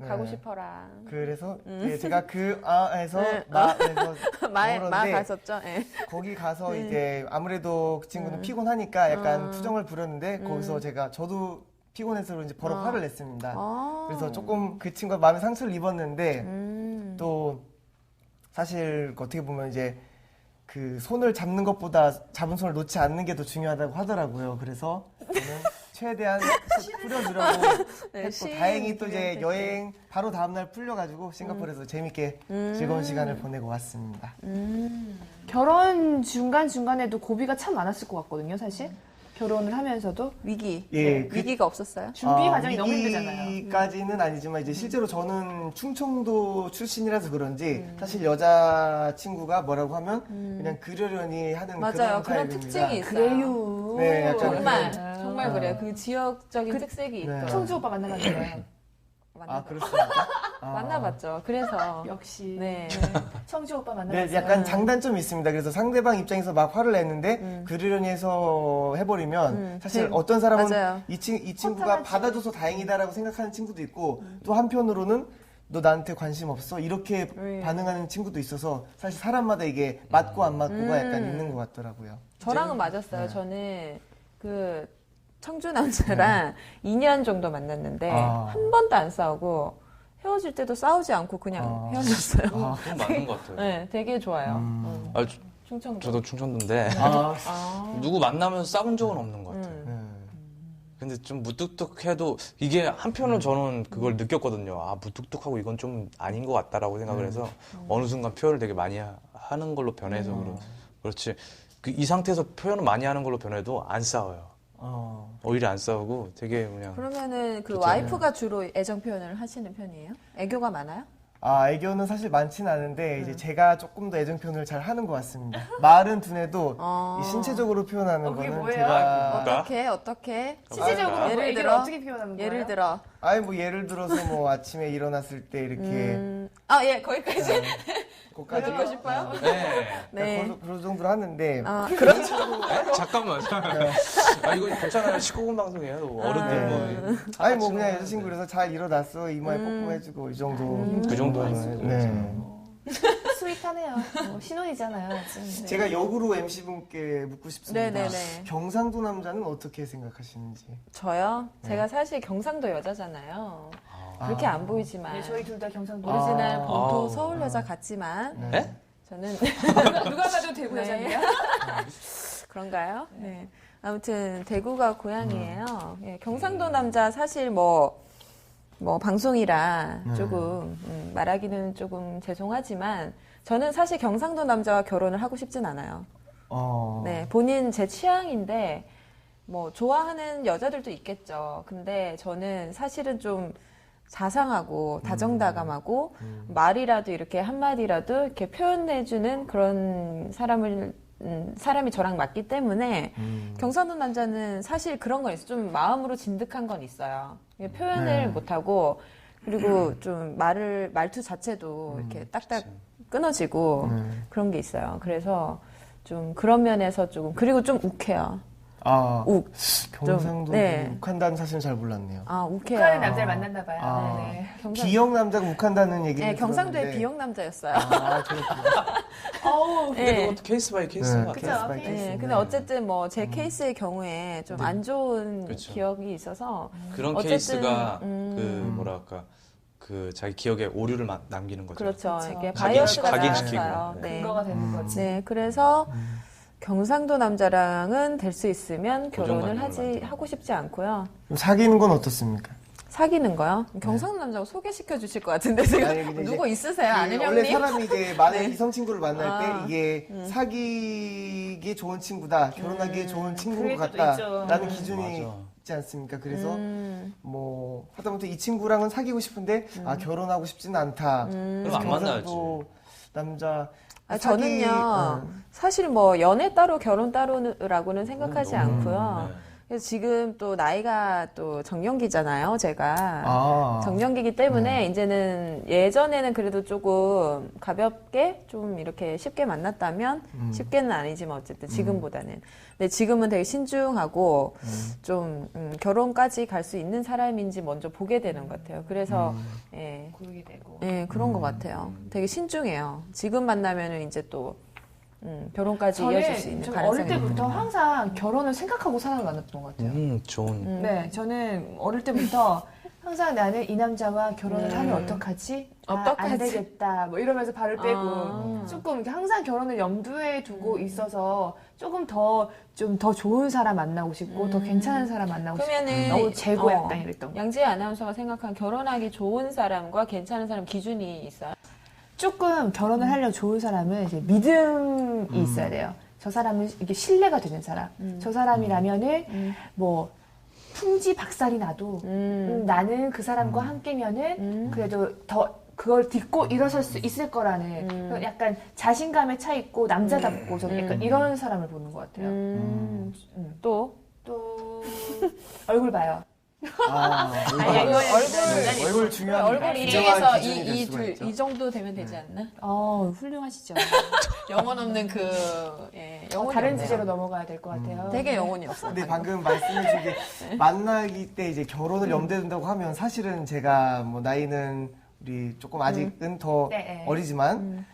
가고 네. 싶어라. 그래서 예, 제가 그 아에서 나에서 마 그런데 갔었죠. 예. 거기 가서 이제 아무래도 그 친구는 피곤하니까 약간 투정을 부렸는데 거기서 저도 피곤해서 이제 버럭 화를 냈습니다. 그래서 조금 그 친구가 마음에 상처를 입었는데 또 사실 어떻게 보면 이제 그 손을 잡는 것보다 잡은 손을 놓지 않는 게 더 중요하다고 하더라고요. 그래서 저는 최대한 풀어주려고 네, 했고 다행히 또 이제 여행 바로 다음날 풀려가지고 싱가포르에서 재밌게 즐거운 시간을 보내고 왔습니다. 결혼 중간중간에도 고비가 참 많았을 것 같거든요, 사실. 결혼을 하면서도. 위기. 예, 위기가 없었어요? 준비 과정이 너무 힘들잖아요. 위기까지는 아니지만 이제 실제로 저는 충청도 출신이라서 그런지 사실 여자 친구가 뭐라고 하면 그냥 그러려니 하는 맞아요. 그런 그런 타입입니다. 특징이 있어요. 그래요. 네, 약간 정말 그래요. 그 지역적인 특색이 네. 있죠. 청주 오빠 만나봤는데 아 그렇습니까? 아. 만나봤죠. 그래서 역시 네. 청주 오빠 만나봤어요. 네, 약간 장단점이 있습니다. 그래서 상대방 입장에서 막 화를 냈는데 그러려니 해서 해버리면 사실 어떤 사람은 맞아요. 이 친구가 받아줘서 다행이다라고 생각하는 친구도 있고 또 한편으로는 너 나한테 관심 없어? 이렇게 반응하는 친구도 있어서 사실 사람마다 이게 맞고 안 맞고가 약간 있는 것 같더라고요. 저랑은 맞았어요. 저는 그 청주 남자랑 2년 정도 만났는데 아. 한 번도 안 싸우고 헤어질 때도 싸우지 않고 그냥 헤어졌어요. 그건 맞는 것 같아요. 네, 되게 좋아요. 아, 충청도. 저도 충청도인데 아, 누구 만나면서 싸운 적은 없는 것 같아요. 네. 근데 좀 무뚝뚝해도 이게 한편으로 저는 그걸 느꼈거든요. 아, 무뚝뚝하고 이건 좀 아닌 것 같다라고 생각을 해서 어느 순간 표현을 되게 많이 하는 걸로 변해서 그렇지. 이 상태에서 표현을 많이 하는 걸로 변해도 안 싸워요. 오히려 안 싸우고 되게 그냥 그러면은 그 와이프가 주로 애정 표현을 하시는 편이에요? 애교가 많아요? 아, 애교는 사실 많진 않은데 이제 제가 조금 더 애정 표현을 잘 하는 것 같습니다. 말은 둔해도 이 신체적으로 표현하는 그게 거는 뭐예요? 제가 어떻게? 실질적으로 예를 애교를 들어? 어떻게 표현하는 거예요? 예를 들어. 아니 뭐 예를 들어서 뭐 아침에 일어났을 때 이렇게 예, 거기까지. 거기까지 듣고 싶어요? 네. 네. 그런 정도로 하는데 잠깐만. 아, 이거 괜찮아요. 19금 방송이에요. 어른들 뭐. 아니 뭐 그냥 여자친구 그래서 잘 일어났어 이마에 뽀뽀해주고 이 정도 그 정도는 해줘야죠. 네. 스윗하네요. 신혼이잖아요. 아직. 제가 역으로 MC 분께 묻고 싶습니다. 네네네. 경상도 남자는 어떻게 생각하시는지. 저요? 제가 사실 경상도 여자잖아요. 그렇게 안 보이지만 네, 저희 둘 다 경상도. 오리지널 본토 아. 서울 여자 같지만 네? 저는 누가 봐도 대구 여자인데요? 그런가요? 네. 아무튼 대구가 고향이에요. 예, 경상도 남자 사실 뭐 방송이라 조금 말하기는 조금 죄송하지만 저는 사실 경상도 남자와 결혼을 하고 싶진 않아요. 네, 본인 제 취향인데 뭐 좋아하는 여자들도 있겠죠. 근데 저는 사실은 좀 자상하고 다정다감하고 말이라도 이렇게 한마디라도 이렇게 표현해주는 그런 사람이 저랑 맞기 때문에 경상도 남자는 사실 그런 건 있어요. 좀 마음으로 진득한 건 있어요. 표현을 못하고 그리고 좀 말투 자체도 이렇게 딱딱 끊어지고 그런 게 있어요. 그래서 좀 그런 면에서 조금 그리고 좀 욱해요. 아, 욱. 경상도 네. 욱한다는 사실은 잘 몰랐네요. 아, 욱해요. 북한의 남자를 만났나 봐요. 아. 네. 비영 남자가 욱한다는 얘기를 네, 경상도의 들었는데. 비영 남자였어요. 아, 그렇군요. 어우, 근데 네. 그것도 케이스 바이 케이스 네, 같아요. 그쵸. 케이스 바이 네, 케이스. 네, 근데 어쨌든 뭐 제 케이스의 경우에 좀 안 좋은 그쵸. 기억이 있어서 그런 어쨌든, 케이스가 음. 그 뭐랄까 그 자기 기억에 오류를 남기는 거죠. 그렇죠. 그쵸. 이게 각인- 바이어스가 각인시키고. 나왔어요. 네. 네. 근거가 되는 거지. 네, 그래서 경상도 남자랑은 될 수 있으면 결혼을 고정관념을 하고 싶지 않고요. 그럼 사귀는 건 어떻습니까? 사귀는 거요? 경상도 남자고 소개시켜 주실 것 같은데 지금 아니, 근데 누구 이제 있으세요? 아는 원래 형님? 사람이 이제 많은 네. 이성 친구를 만날 아, 때 이게 사귀기에 좋은 친구다, 결혼하기에 좋은 친구인 것 그럴 수도 같다라는 있죠. 기준이 맞아. 있지 않습니까? 그래서 음. 뭐 하다못해 이 친구랑은 사귀고 싶은데 아 결혼하고 싶지는 않다. 그럼 안 경상도 남자 아, 사귀- 저는요, 사실 뭐 연애 따로 결혼 따로라고는 생각하지 않고요. 네. 그래서 지금 또 나이가 또 정년기잖아요, 제가. 아. 정년기기 때문에 이제는 예전에는 그래도 조금 가볍게 좀 이렇게 쉽게 만났다면 쉽게는 아니지만 어쨌든 지금보다는. 근데 지금은 되게 신중하고 좀 결혼까지 갈 수 있는 사람인지 먼저 보게 되는 것 같아요. 그래서 예, 고르게 되고. 예, 그런 것 같아요. 되게 신중해요. 지금 만나면은 이제 또 결혼까지 이어질 수 저는 있는 좀 가능성이 어릴 때부터 항상 결혼을 생각하고 사람을 만났던 것 같아요. 좋은. 네, 저는 어릴 때부터 항상 나는 이 남자와 결혼을 하면 어떡하지? 아, 안 어떡하지? 되겠다. 뭐 이러면서 발을 빼고 아. 조금 이렇게 항상 결혼을 염두에 두고 있어서 조금 좀 더 좋은 사람 만나고 싶고 더 괜찮은 사람 만나고 싶고 그러면은 너무 재고 어, 약간 이랬던 거. 양지혜 아나운서가 생각한 결혼하기 좋은 사람과 괜찮은 사람 기준이 있어요? 조금 결혼을 하려면 좋은 사람은 이제 믿음이 있어야 돼요. 저 사람은 이게 신뢰가 되는 사람. 저 사람이라면은 뭐 풍지박살이 나도 나는 그 사람과 함께면은 그래도 더 그걸 딛고 일어설 수 있을 거라는 그런 약간 자신감에 차 있고 남자답고 저는 약간 이런 사람을 보는 것 같아요. 또? 또 얼굴 봐요. 아, 아니, 얼굴, 얼굴, 얼굴 중요한 얼굴 인정한 1위에서 기준이 될 수가 있죠. 이 정도 되면 되지 않나? 훌륭하시죠. 영혼 없는 그, 예, 영혼이 다른 없네요. 주제로 넘어가야 될 것 같아요. 되게 영혼이 없어. 근데 방금 말씀해준 게 만나기 때 이제 결혼을 염두에 둔다고 하면 사실은 제가 뭐 나이는 우리 조금 아직은 더 네. 어리지만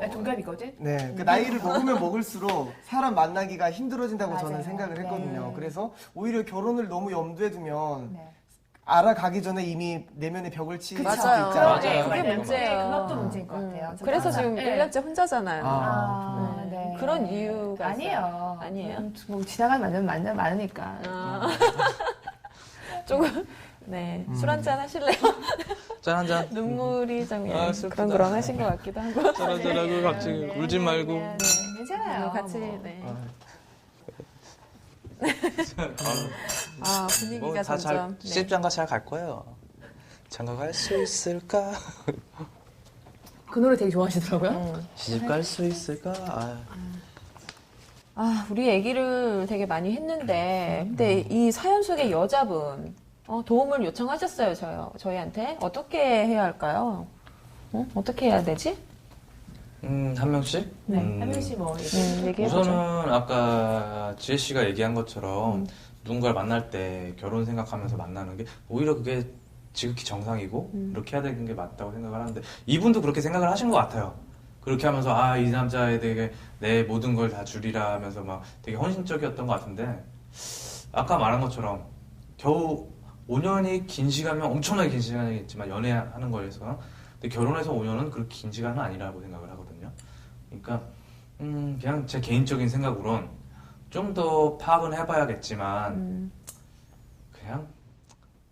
나 동갑이거든. 네, 그 나이를 먹으면 먹을수록 사람 만나기가 힘들어진다고 저는 맞아요. 생각을 했거든요. 네. 그래서 오히려 결혼을 너무 염두에 두면 네. 알아가기 전에 이미 내면의 벽을 치실 수도 맞아요. 있잖아요. 맞아요. 그게 맞아요. 문제예요. 네, 그것도 문제인 것 같아요. 저도 그래서 항상. 지금 네. 1년째 혼자잖아요. 아, 네. 그런 이유가 아니에요. 아니에요? 뭐 지나가는 만남 많으니까. 조금, 네. 술 한잔 하실래요? 짠 한 잔. 눈물이 좀 아, 예, 슬프다. 그렁그렁하신 것 같기도 하고. 짠하고 갑자기 울지 말고. 네, 괜찮아요. 같이, 뭐. 네. 아, 분위기가 뭐 다 잘 점점. 네. 시집장가 잘 갈 거예요. 장가 갈 수 있을까? 그 노래 되게 좋아하시더라고요. 시집 갈 수 있을까? 아, 우리 얘기를 되게 많이 했는데, 근데 이 사연 속의 여자분, 도움을 요청하셨어요, 저희한테. 어떻게 해야 할까요? 어떻게 해야 되지? 한 명씩? 네, 한 명씩 뭐 얘기해보죠. 우선은 아까 지혜 씨가 얘기한 것처럼 누군가를 만날 때 결혼 생각하면서 만나는 게 오히려 그게 지극히 정상이고 그렇게 해야 되는 게 맞다고 생각을 하는데 이분도 그렇게 생각을 하신 것 같아요. 그렇게 하면서 아, 이 남자에 대해 내 모든 걸 다 주리라 하면서 막 되게 헌신적이었던 것 같은데 아까 말한 것처럼 겨우 5년이 긴 시간이면 엄청나게 긴 시간이겠지만 연애하는 거에서 근데 결혼해서 5년은 그렇게 긴 시간은 아니라고 생각을 하거든요. 그러니까 그냥 제 개인적인 생각으론 좀 더 파악은 해봐야겠지만 그냥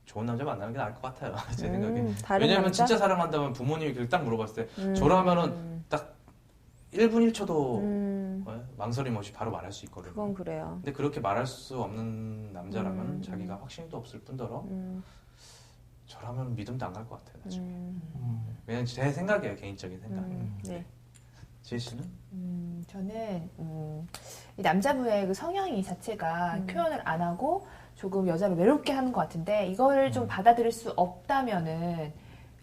좋은 남자 만나는 게 나을 것 같아요. 제 생각에. 다른 왜냐면 남자? 진짜 사랑한다면 부모님이 그렇게 딱 물어봤을 때 저라면은 딱 1분 1초도 망설임 없이 바로 말할 수 있거든요. 그건 그래요. 근데 그렇게 말할 수 없는 남자라면 자기가 확신도 없을 뿐더러 저라면 믿음도 안 갈 것 같아요. 나중에. 그냥 제 생각이에요. 개인적인 생각. 네. 지혜 씨는? 저는 이 남자분의 그 성향이 자체가 표현을 안 하고 조금 여자를 외롭게 하는 것 같은데 이거를 좀 받아들일 수 없다면은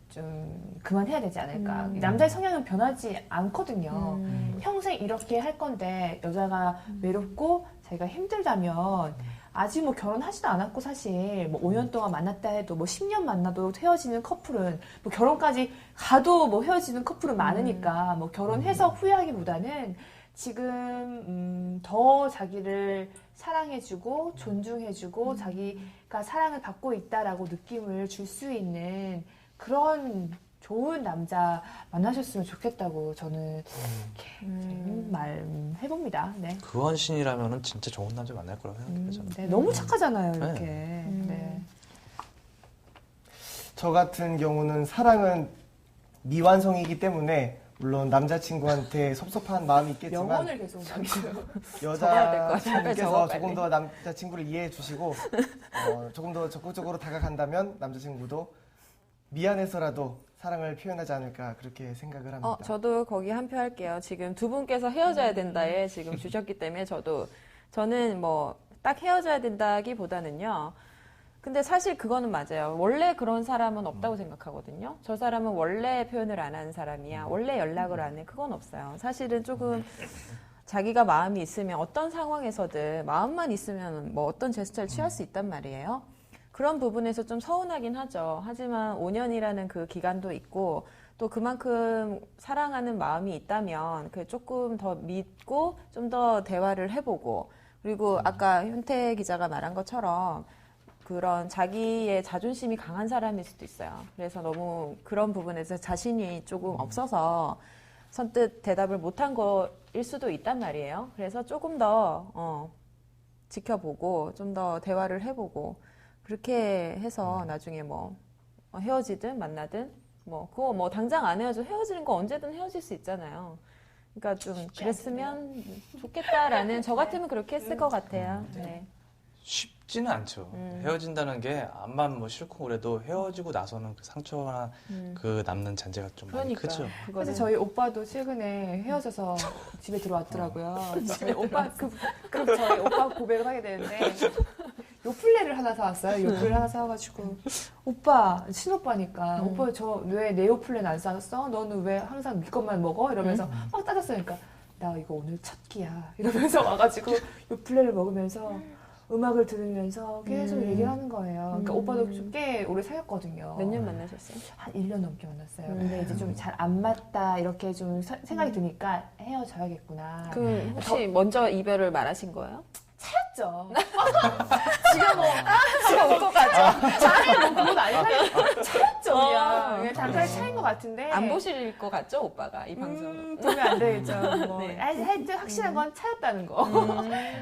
좀 그만해야 되지 않을까. 이 남자의 성향은 변하지 않거든요. 평생 이렇게 할 건데 여자가 외롭고 자기가 힘들다면 아직 뭐 결혼하지도 않았고 사실 뭐 5년 동안 만났다 해도 뭐 10년 만나도 헤어지는 커플은 뭐 결혼까지 가도 뭐 헤어지는 커플은 많으니까 뭐 결혼해서 후회하기보다는 지금 더 자기를 사랑해주고 존중해주고 자기가 사랑을 받고 있다라고 느낌을 줄 수 있는 그런 좋은 남자 만나셨으면 좋겠다고 저는 말 해봅니다. 네. 그 원신이라면은 진짜 좋은 남자 만날 거라고 생각해요. 저는. 네, 너무 착하잖아요, 이렇게. 네. 네. 저 같은 경우는 사랑은 미완성이기 때문에 물론 남자친구한테 섭섭한 마음이 있겠지만 영혼을 계속 적어야 될것 같아요. 여자분께서 빨리. 조금 더 남자친구를 이해해 주시고 조금 더 적극적으로 다가간다면 남자친구도 미안해서라도 사랑을 표현하지 않을까 그렇게 생각을 합니다. 저도 거기 한 표 할게요. 지금 두 분께서 헤어져야 된다에 지금 주셨기 때문에 저는 뭐 딱 헤어져야 된다기보다는요. 근데 사실 그거는 맞아요. 원래 그런 사람은 없다고 생각하거든요. 저 사람은 원래 표현을 안 하는 사람이야. 원래 연락을 안 해. 그건 없어요. 사실은 조금 자기가 마음이 있으면 어떤 상황에서든 마음만 있으면 뭐 어떤 제스처를 취할 수 있단 말이에요. 그런 부분에서 좀 서운하긴 하죠. 하지만 5년이라는 그 기간도 있고 또 그만큼 사랑하는 마음이 있다면 그 조금 더 믿고 좀 더 대화를 해보고 그리고 아까 현태 기자가 말한 것처럼 그런 자기의 자존심이 강한 사람일 수도 있어요. 그래서 너무 그런 부분에서 자신이 조금 없어서 선뜻 대답을 못한 거일 수도 있단 말이에요. 그래서 조금 더 지켜보고 좀 더 대화를 해보고 그렇게 해서 나중에 뭐 헤어지든 만나든 뭐 그거 뭐 당장 안 헤어져 헤어지는 거 언제든 헤어질 수 있잖아요. 그러니까 좀 그랬으면 좋겠다라는 저 같으면 그렇게 했을 것 같아요. 네. 쉽지는 않죠. 헤어진다는 게 암만 뭐 싫고 그래도 헤어지고 나서는 그 상처나 그 남는 잔재가 좀 많이 그러니까 크죠. 그래서 저희 오빠도 최근에 헤어져서 집에 들어왔더라고요. 저희 오빠 저희 오빠 고백을 하게 되는데 요플레를 하나 사왔어요. 요플레 하나 사와가지고 오빠 친오빠니까 오빠 저 왜 내 요플레는 안 사왔어? 너는 왜 항상 네 것만 먹어? 이러면서 막 따졌으니까 나 이거 오늘 첫 끼야 이러면서 와가지고 요플레를 먹으면서 음악을 들으면서 계속 얘기를 하는 거예요. 그러니까 오빠도 좀 꽤 오래 사귀었거든요. 몇 년 만나셨어요? 한 1년 넘게 만났어요. 근데 이제 좀 잘 안 맞다 이렇게 좀 생각이 드니까 헤어져야겠구나. 그 혹시 먼저 이별을 말하신 거예요? 차였죠. 지금 올 것 같죠? 차이 뭐 그건 아니라 차였죠 그냥. 잠깐 차인 것 같은데. 안 보실 것 같죠, 오빠가 이 방송을? 보면 안 되겠죠. 뭐. 네. 하여튼 확실한 건 차였다는 거.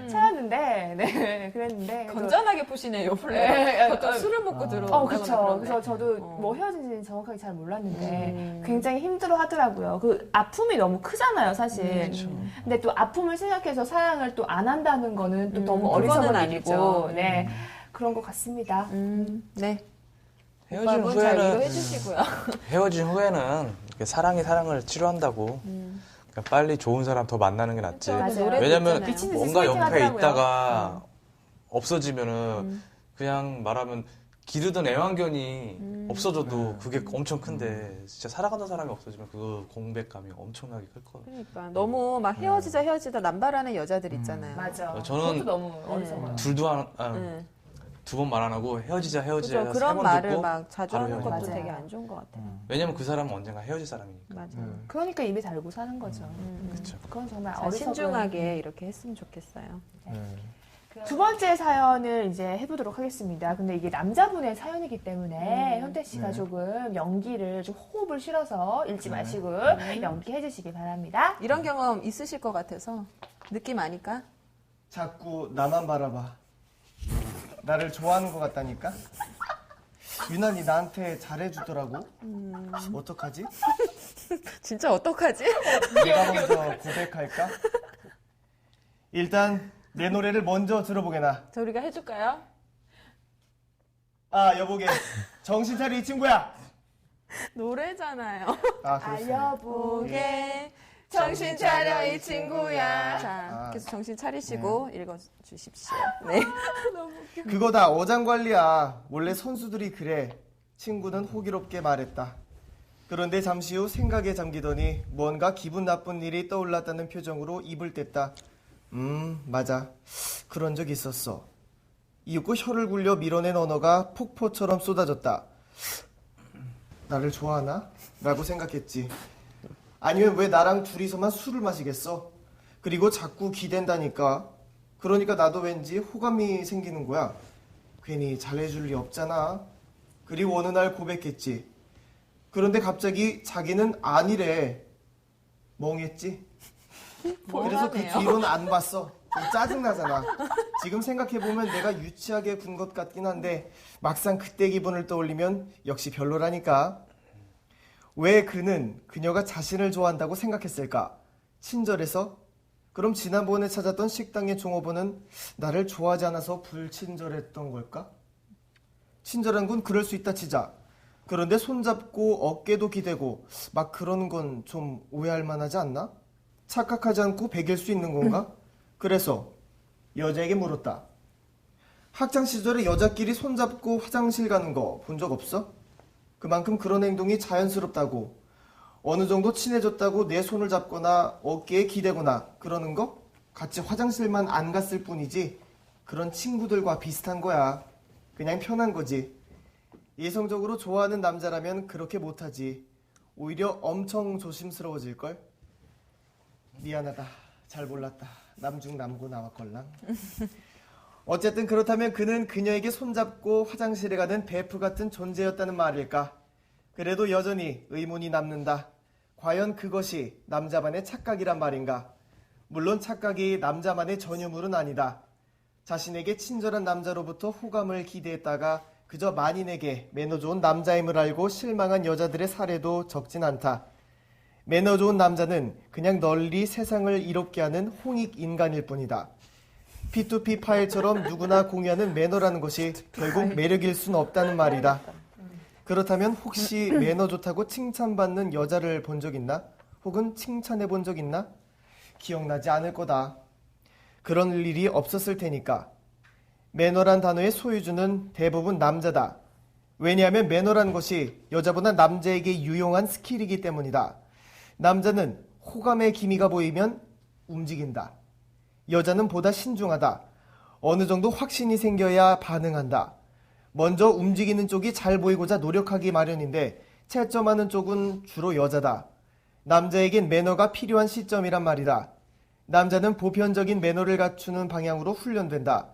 차였는데, 네, 그랬는데. 건전하게 푸시네요, 플레이. 네, 보통 술을 먹고 들어온다거나 그쵸. 그러는데. 그래서 저도 뭐 헤어진지는 정확하게 잘 몰랐는데 굉장히 힘들어 하더라고요. 그 아픔이 너무 크잖아요, 사실. 근데 또 아픔을 생각해서 사랑을 또 안 한다는 거는 또 너무 어리석은 그거는 일이고, 아니죠. 네. 그런 것 같습니다. 네. 헤어진 오빠분 잘 후에는 위로해 주시고요. 헤어진 후에는 이렇게 사랑이 사랑을 치료한다고 그러니까 빨리 좋은 사람 더 만나는 게 낫지. 맞아요. 왜냐면 미친 듯이 뭔가 소개팅 옆에 하더라고요. 있다가 없어지면은 그냥 말하면 기르던 애완견이 없어져도 그게 엄청 큰데 진짜 사랑하던 사람이 없어지면 그 공백감이 엄청나게 클 거예요. 그러니까 너무 막 헤어지자 남발하는 여자들 있잖아요. 맞아. 저는 그것도 너무 어리석어요. 둘도 응. 두 번 말 안 하고 헤어지자 그죠? 세 그런 번 말을 듣고 막 자주 바로 하는 것도 헤어지는 맞아요. 되게 안 좋은 것 같아요. 왜냐면 그 사람은 언젠가 헤어질 사람이니까. 맞아요. 그러니까 입에 달고 사는 거죠. 그렇죠. 그건 정말 자, 어리석은. 신중하게 이렇게 했으면 좋겠어요. 두 번째 사연을 이제 해보도록 하겠습니다. 근데 이게 남자분의 사연이기 때문에 현태 씨가 조금 연기를 좀 호흡을 실어서 읽지 마시고 연기해 주시기 바랍니다. 이런 경험 있으실 것 같아서 느낌 아니까? 자꾸 나만 바라봐. 나를 좋아하는 것 같다니까? 유난히 나한테 잘해주더라고. 어떡하지? 진짜 어떡하지? 내가 먼저 고백할까? 일단 내 노래를 먼저 들어보게나. 저 우리가 해줄까요? 아 여보게 정신 차려 이 친구야. 노래잖아요. 아 그렇습니다. 보게 정신 차려 이 친구야. 자, 아. 계속 정신 차리시고 읽어주십시오. 네. 그거 다 어장관리야. 원래 선수들이 그래. 친구는 호기롭게 말했다. 그런데 잠시 후 생각에 잠기더니 뭔가 기분 나쁜 일이 떠올랐다는 표정으로 입을 뗐다. 맞아. 그런 적 있었어. 이윽고 혀를 굴려 밀어낸 언어가 폭포처럼 쏟아졌다. 나를 좋아하나? 라고 생각했지. 아니면 왜 나랑 둘이서만 술을 마시겠어? 그리고 자꾸 기댄다니까. 그러니까 나도 왠지 호감이 생기는 거야. 괜히 잘해줄 리 없잖아. 그리고 어느 날 고백했지. 그런데 갑자기 자기는 아니래. 멍했지? 그래서 그 뻔하네요. 뒤로는 안 봤어. 좀 짜증나잖아. 지금 생각해보면 내가 유치하게 군 것 같긴 한데 막상 그때 기분을 떠올리면 역시 별로라니까. 왜 그녀가 자신을 좋아한다고 생각했을까? 친절해서? 그럼 지난번에 찾았던 식당의 종업원은 나를 좋아하지 않아서 불친절했던 걸까? 친절한 건 그럴 수 있다 치자. 그런데 손잡고 어깨도 기대고 막 그러는 건 좀 오해할 만하지 않나? 착각하지 않고 배길 수 있는 건가? 그래서 여자에게 물었다. 학창 시절에 여자끼리 손잡고 화장실 가는 거 본 적 없어? 그만큼 그런 행동이 자연스럽다고. 어느 정도 친해졌다고 내 손을 잡거나 어깨에 기대거나 그러는 거? 같이 화장실만 안 갔을 뿐이지 그런 친구들과 비슷한 거야. 그냥 편한 거지. 이성적으로 좋아하는 남자라면 그렇게 못하지. 오히려 엄청 조심스러워질걸? 미안하다. 잘 몰랐다. 남중 남고 나왔걸랑. 어쨌든 그렇다면 그는 그녀에게 손잡고 화장실에 가는 베프 같은 존재였다는 말일까? 그래도 여전히 의문이 남는다. 과연 그것이 남자만의 착각이란 말인가? 물론 착각이 남자만의 전유물은 아니다. 자신에게 친절한 남자로부터 호감을 기대했다가 그저 만인에게 매너 좋은 남자임을 알고 실망한 여자들의 사례도 적진 않다. 매너 좋은 남자는 그냥 널리 세상을 이롭게 하는 홍익 인간일 뿐이다. P2P 파일처럼 누구나 공유하는 매너라는 것이 결국 매력일 수는 없다는 말이다. 그렇다면 혹시 매너 좋다고 칭찬받는 여자를 본 적 있나? 혹은 칭찬해 본 적 있나? 기억나지 않을 거다. 그런 일이 없었을 테니까. 매너란 단어의 소유주는 대부분 남자다. 왜냐하면 매너란 것이 여자보다 남자에게 유용한 스킬이기 때문이다. 남자는 호감의 기미가 보이면 움직인다. 여자는 보다 신중하다. 어느 정도 확신이 생겨야 반응한다. 먼저 움직이는 쪽이 잘 보이고자 노력하기 마련인데 채점하는 쪽은 주로 여자다. 남자에겐 매너가 필요한 시점이란 말이다. 남자는 보편적인 매너를 갖추는 방향으로 훈련된다.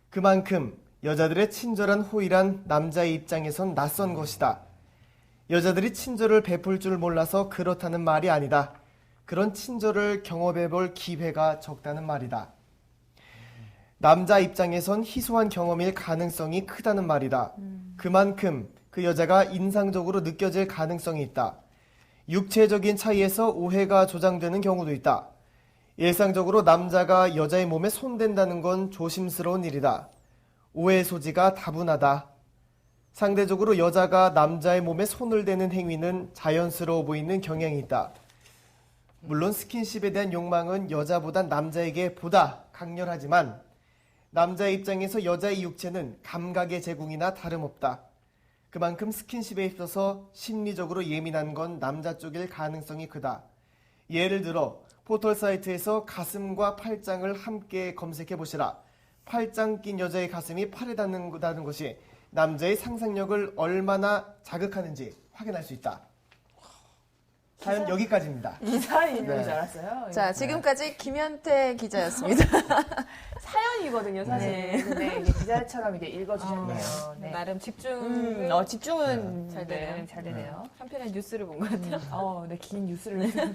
그만큼 여자들의 친절한 호의란 남자의 입장에선 낯선 것이다. 여자들이 친절을 베풀 줄 몰라서 그렇다는 말이 아니다. 그런 친절을 경험해볼 기회가 적다는 말이다. 남자 입장에선 희소한 경험일 가능성이 크다는 말이다. 그만큼 그 여자가 인상적으로 느껴질 가능성이 있다. 육체적인 차이에서 오해가 조장되는 경우도 있다. 일상적으로 남자가 여자의 몸에 손댄다는 건 조심스러운 일이다. 오해 소지가 다분하다. 상대적으로 여자가 남자의 몸에 손을 대는 행위는 자연스러워 보이는 경향이 있다. 물론 스킨십에 대한 욕망은 여자보단 남자에게 보다 강렬하지만 남자의 입장에서 여자의 육체는 감각의 제공이나 다름없다. 그만큼 스킨십에 있어서 심리적으로 예민한 건 남자 쪽일 가능성이 크다. 예를 들어 포털 사이트에서 가슴과 팔짱을 함께 검색해 보시라. 팔짱 낀 여자의 가슴이 팔에 닿는다는 것이 남자의 상상력을 얼마나 자극하는지 확인할 수 있다. 사연 여기까지입니다. 기사 있는 네. 줄 알았어요. 자, 지금까지 김현태 기자였습니다. 사연이거든요, 사실. 근데 이제 기자처럼 이제 읽어주셨네요. 네. 나름 집중은 잘 되네요. 네, 잘 되네요. 한편의 뉴스를 본 것 같아요. 네, 긴 뉴스를 내는.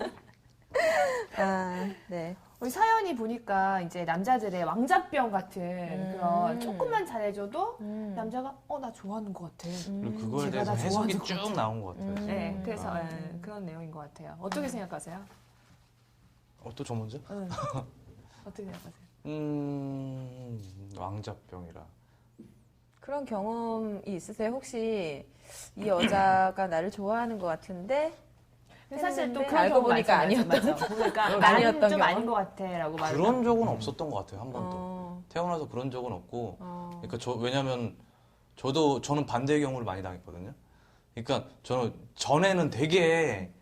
아, 네. 우리 사연이 보니까 이제 남자들의 왕자병 같은 그런 조금만 잘해줘도 남자가 나 좋아하는 것 같아. 그리고 그거에 제가 대해서 다 해석이 좋아하는 것 쭉 같아요. 나온 것 같아요. 네, 그래서 그런 내용인 것 같아요. 어떻게 생각하세요? 또 저 먼저? 어떻게 생각하세요? 왕자병이라. 그런 경험이 있으세요? 혹시 이 여자가 나를 좋아하는 것 같은데 근데 사실 또 했는데 그런 알고 경우 보니까 많잖아요. 아니었던 맞아. 보니까 아니었던 나는 좀 경험? 아닌 것 같아라고 말을 그런 적은 없었던 것 같아요, 한 번도. 어, 태어나서 그런 적은 없고. 어. 그러니까 왜냐면 저는 반대의 경우를 많이 당했거든요. 그러니까 저는 전에는 되게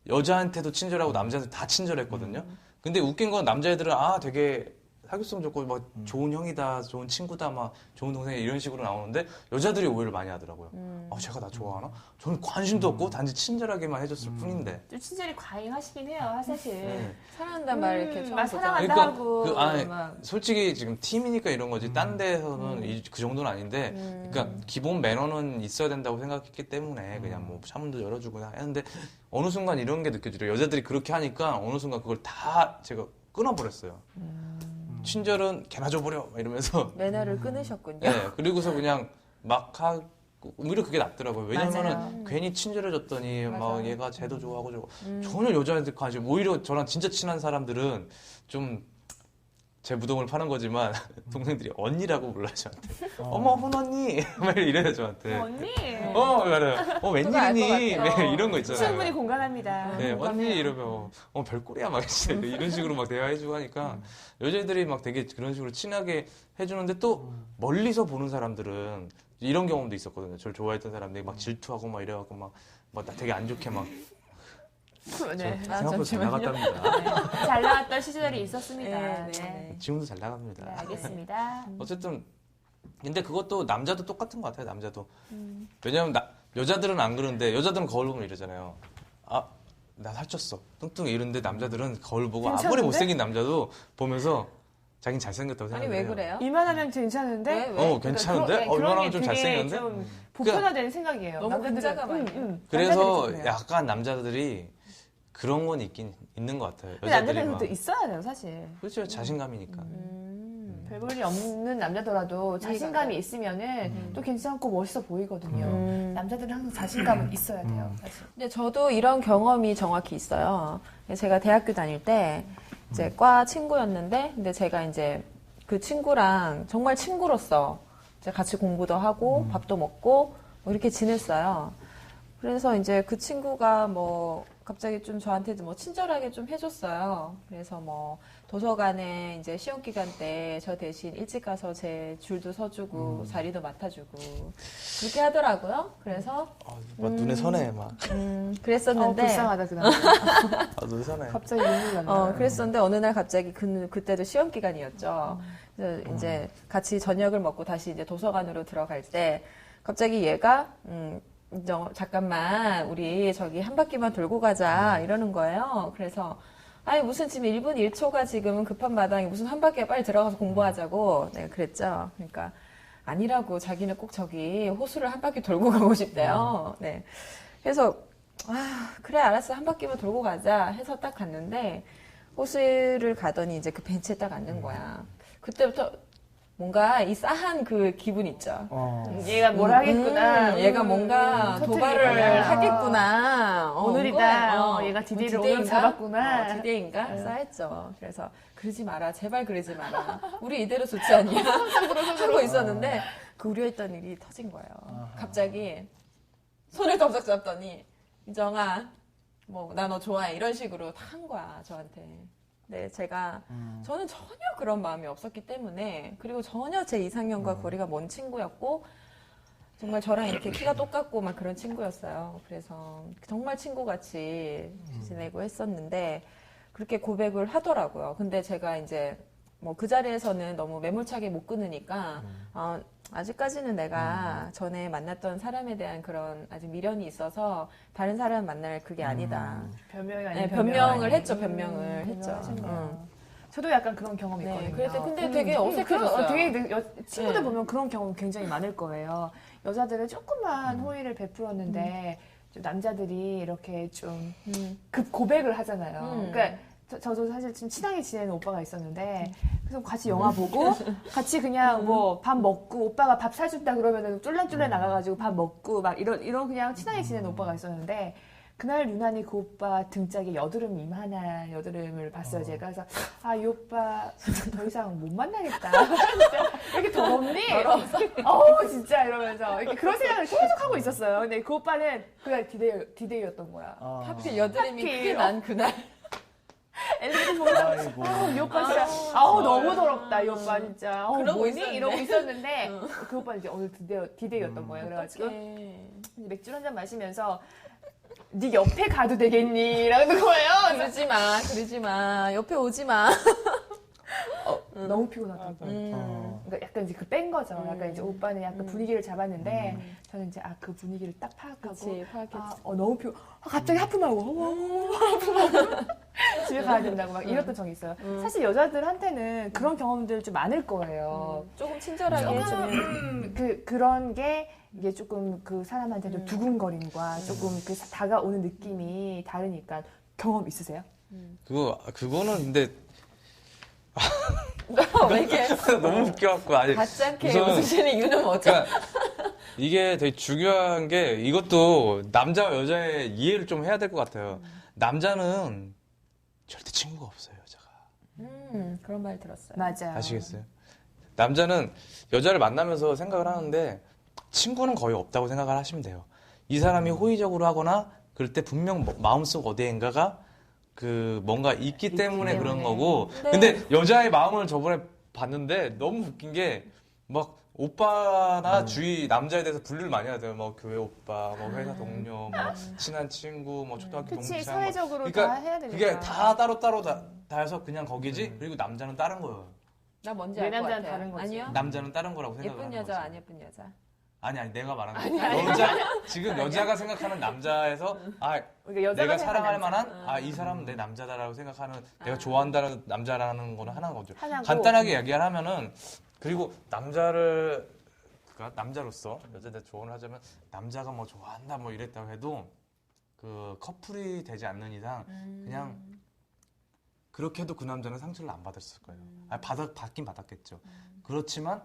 여자한테도 친절하고 남자한테 다 친절했거든요. 근데 웃긴 건 남자애들은 되게 사교성 좋고 막 좋은 형이다, 좋은 친구다, 막 좋은 동생이 이런 식으로 나오는데 여자들이 오해를 많이 하더라고요. 제가 나 좋아하나? 저는 관심도 없고 단지 친절하게만 해줬을 뿐인데. 좀 친절히 과잉하시긴 해요, 사실. 네. 사랑한단 말 이렇게 처음 막 보죠. 사랑한다 하고. 막. 솔직히 지금 팀이니까 이런 거지 딴 데서는 그 정도는 아닌데 그러니까 기본 매너는 있어야 된다고 생각했기 때문에 그냥 뭐 차문도 열어주고 했는데 어느 순간 이런 게 느껴지더라고요. 여자들이 그렇게 하니까 어느 순간 그걸 다 제가 끊어버렸어요. 친절은 개나 줘버려 막 이러면서 매너를 끊으셨군요. 네, 그리고서 그냥 막 하고 오히려 그게 낫더라고요. 왜냐면은 맞아요. 괜히 친절해졌더니 막 맞아요. 얘가 쟤도 좋아하고 저거 전혀 여자애들 관심 오히려 저랑 진짜 친한 사람들은 좀 제 무덤을 파는 거지만 동생들이 언니라고 불러요 저한테. 어머 훈언니 막 이래요 저한테. 언니. 맞아요. 그거 알것 웬일이니 같아요. 네, 이런 거 있잖아요. 충분히 공감합니다. 네, 언니 공감해요. 이러면 별꼴이야 막 진짜 이런 식으로 막 대화해주고 하니까 여자애들이 막 되게 그런 식으로 친하게 해주는데 또 멀리서 보는 사람들은 이런 경험도 있었거든요. 저를 좋아했던 사람들이 막 질투하고 막 이래갖고 막 나 되게 안 좋게 막 네. 생각보다 잘 잠시만요. 나갔답니다. 잘 나왔던 시절이 있었습니다. 네, 네. 네. 지금도 잘 나갑니다. 네, 알겠습니다. 어쨌든 근데 그것도 남자도 똑같은 것 같아요. 남자도 왜냐면 여자들은 안 그러는데 여자들은 거울 보면 이러잖아요. 나 살쪘어 뚱뚱해 이런데 남자들은 거울 보고 아무리 괜찮은데? 못생긴 남자도 보면서 자긴 잘생겼다고 아니 생각해요. 왜 그래요? 이만하면 괜찮은데? 왜? 괜찮은데? 그런 이만하면 게 좀 되게 잘생겼는데? 좀 보편화된 생각이에요. 너무 남자들은. 근자감 아니에요? 그래서 남자들이 그래요. 약간 남자들이 그런 건 있는 것 같아요. 근데 여자들이 남자들은 막 또 있어야 돼요, 사실. 그렇죠 자신감이니까. 별 볼일 없는 남자더라도 자신감이 가요. 있으면은 또 괜찮고 멋있어 보이거든요. 남자들은 항상 자신감은 있어야 돼요, 사실. 근데 저도 이런 경험이 정확히 있어요. 제가 대학교 다닐 때 이제 과 친구였는데, 근데 제가 이제 그 친구랑 정말 친구로서 이제 같이 공부도 하고 밥도 먹고 뭐 이렇게 지냈어요. 그래서 이제 그 친구가 뭐 갑자기 좀 저한테 뭐 친절하게 좀 해줬어요. 그래서 뭐 도서관에 이제 시험 기간 때 저 대신 일찍 가서 제 줄도 서주고 자리도 맡아주고 그렇게 하더라고요. 그래서 막 눈에 선해 막. 그랬었는데 불쌍하다, 그 남자. 눈에 선해. 갑자기 눈물 난다. 그랬었는데 어느 날 갑자기 그때도 시험 기간이었죠. 그래서 이제 같이 저녁을 먹고 다시 이제 도서관으로 들어갈 때 갑자기 얘가 잠깐만 우리 저기 한 바퀴만 돌고 가자 이러는 거예요. 그래서 아니 무슨 지금 1분 1초가 지금 급한 마당에 무슨 한 바퀴에 빨리 들어가서 공부하자고 내가 그랬죠. 그러니까 아니라고 자기는 꼭 저기 호수를 한 바퀴 돌고 가고 싶대요. 네. 그래서 그래 알았어 한 바퀴만 돌고 가자 해서 딱 갔는데 호수를 가더니 이제 그 벤치에 딱 앉는 거야. 그때부터 뭔가 이 싸한 그 기분 있죠. 얘가 뭘 하겠구나. 얘가 뭔가 도발을 터뜨리겠구나. 하겠구나. 오늘이다. 이거야. 얘가 디데이를 디데이인가? 오늘 잡았구나. 디데이인가? 싸했죠. 그래서 그러지 마라. 제발 그러지 마라. 우리 이대로 좋지 않냐? 하고 있었는데 그 우려했던 일이 터진 거예요. 갑자기 손을 덥석 잡더니 이정아 뭐 나 너 좋아해 이런 식으로 다 한 거야 저한테. 네, 저는 전혀 그런 마음이 없었기 때문에, 그리고 전혀 제 이상형과 거리가 먼 친구였고, 정말 저랑 이렇게 키가 똑같고 막 그런 친구였어요. 그래서 정말 친구같이 지내고 했었는데, 그렇게 고백을 하더라고요. 근데 제가 이제 뭐 그 자리에서는 너무 매몰차게 못 끊으니까, 아직까지는 내가 전에 만났던 사람에 대한 그런 아직 미련이 있어서 다른 사람 만날 그게 아니다. 변명이 아니고 네, 변명을 했죠, 변명을 했죠. 변명하셨네요. 저도 약간 그런 경험이 네, 있거든요. 그래서 근데 되게 어색해졌어요. 그런- 되게 친구들 네. 보면 그런 경험 굉장히 많을 거예요. 여자들은 조금만 호의를 베풀었는데 좀 남자들이 이렇게 좀 급 고백을 하잖아요. 그러니까 저도 사실 좀 친하게 지내는 오빠가 있었는데 그래서 같이 영화 보고 같이 그냥 뭐 밥 먹고 오빠가 밥 사준다 그러면은 쫄랑쫄랑 나가가지고 밥 먹고 막 이런 그냥 친하게 지내는 오빠가 있었는데 그날 유난히 그 오빠 등짝에 이만한 여드름을 봤어요, 제가. 그래서, 이 오빠 더 이상 못 만나겠다. 진짜, 이렇게 더럽니? 진짜, 이러면서. 이렇게 그런 생각을 계속 하고 있었어요. 근데 그 오빠는 그날 디데이였던 거야. 하필 여드름이 하필. 크게 난 그날. 엘리베이터 보면서 아이고. 이 오빠 진짜 너무 더럽다 이 오빠 진짜 그러고 뭐니? 있었는데. 이러고 있었는데 그 오빠는 이제 오늘 디데이였던 거예요. 그래가지고 어떡해. 이제 맥주 한 잔 마시면서 네 옆에 가도 되겠니? 라는 거예요. 그러지 마. 옆에 오지 마. 너무 피곤하더라고요. 그러니까 약간 이제 그 뺀 거죠. 약간 이제 오빠는 약간 분위기를 잡았는데 저는 이제 그 분위기를 딱 파악하고 그치, 파악했지. 너무 갑자기 하품하고 하품하고 집에 가야 된다고 막 이랬던 적이 있어요. 사실 여자들한테는 그런 경험들 좀 많을 거예요. 조금 친절하게 해주면. 그런 게 이게 조금 그 사람한테 좀 두근거림과 조금 그 다가오는 느낌이 다르니까 경험 있으세요? 그거는 근데 왜 이렇게 너무 웃겨갖고 아니 같지 않게 우선- 웃으시는 이유는 뭐죠? 그러니까 이게 되게 중요한 게 이것도 남자와 여자의 이해를 좀 해야 될 것 같아요. 남자는 절대 친구가 없어요, 여자가. 그런 말 들었어요. 맞아요. 아시겠어요? 남자는 여자를 만나면서 생각을 하는데 친구는 거의 없다고 생각을 하시면 돼요. 이 사람이 호의적으로 하거나 그럴 때 분명 마음속 어디엔가가 그 뭔가 있기 때문에 그런 거고. 근데 여자의 마음을 저번에 봤는데 너무 웃긴 게 막 오빠나 주위 남자에 대해서 분류를 많이 하대요. 뭐 교회 오빠, 뭐 회사 동료, 뭐 친한 친구, 뭐 초등학교 그치, 동창. 사회적으로 그러니까 다 해야 되니까. 그게 다 따로따로 다 해서 그냥 거기지. 그리고 남자는 다른 거예요. 나 뭔지 내 알 것 남자는 같아요. 다른 거지. 아니요? 남자는 다른 거라고 생각을 예쁜 하는 여자, 거죠. 안 예쁜 여자. 아니 내가 말하는 거. 지금 여자가 생각하는 남자에서 그러니까 여자가 내가 사랑할 생각하는 만한 이 사람은 내 남자다라고 생각하는 내가 좋아한다는 남자라는 거는 하나인 거죠. 하나고. 간단하게 얘기를 하면은 그리고 남자를 그러니까 남자로서 여자들 조언을 하자면 남자가 뭐 좋아한다 뭐 이랬다고 해도 그 커플이 되지 않는 이상 그냥 그렇게 해도 그 남자는 상처를 안 받았을 거예요. 받긴 받았겠죠. 그렇지만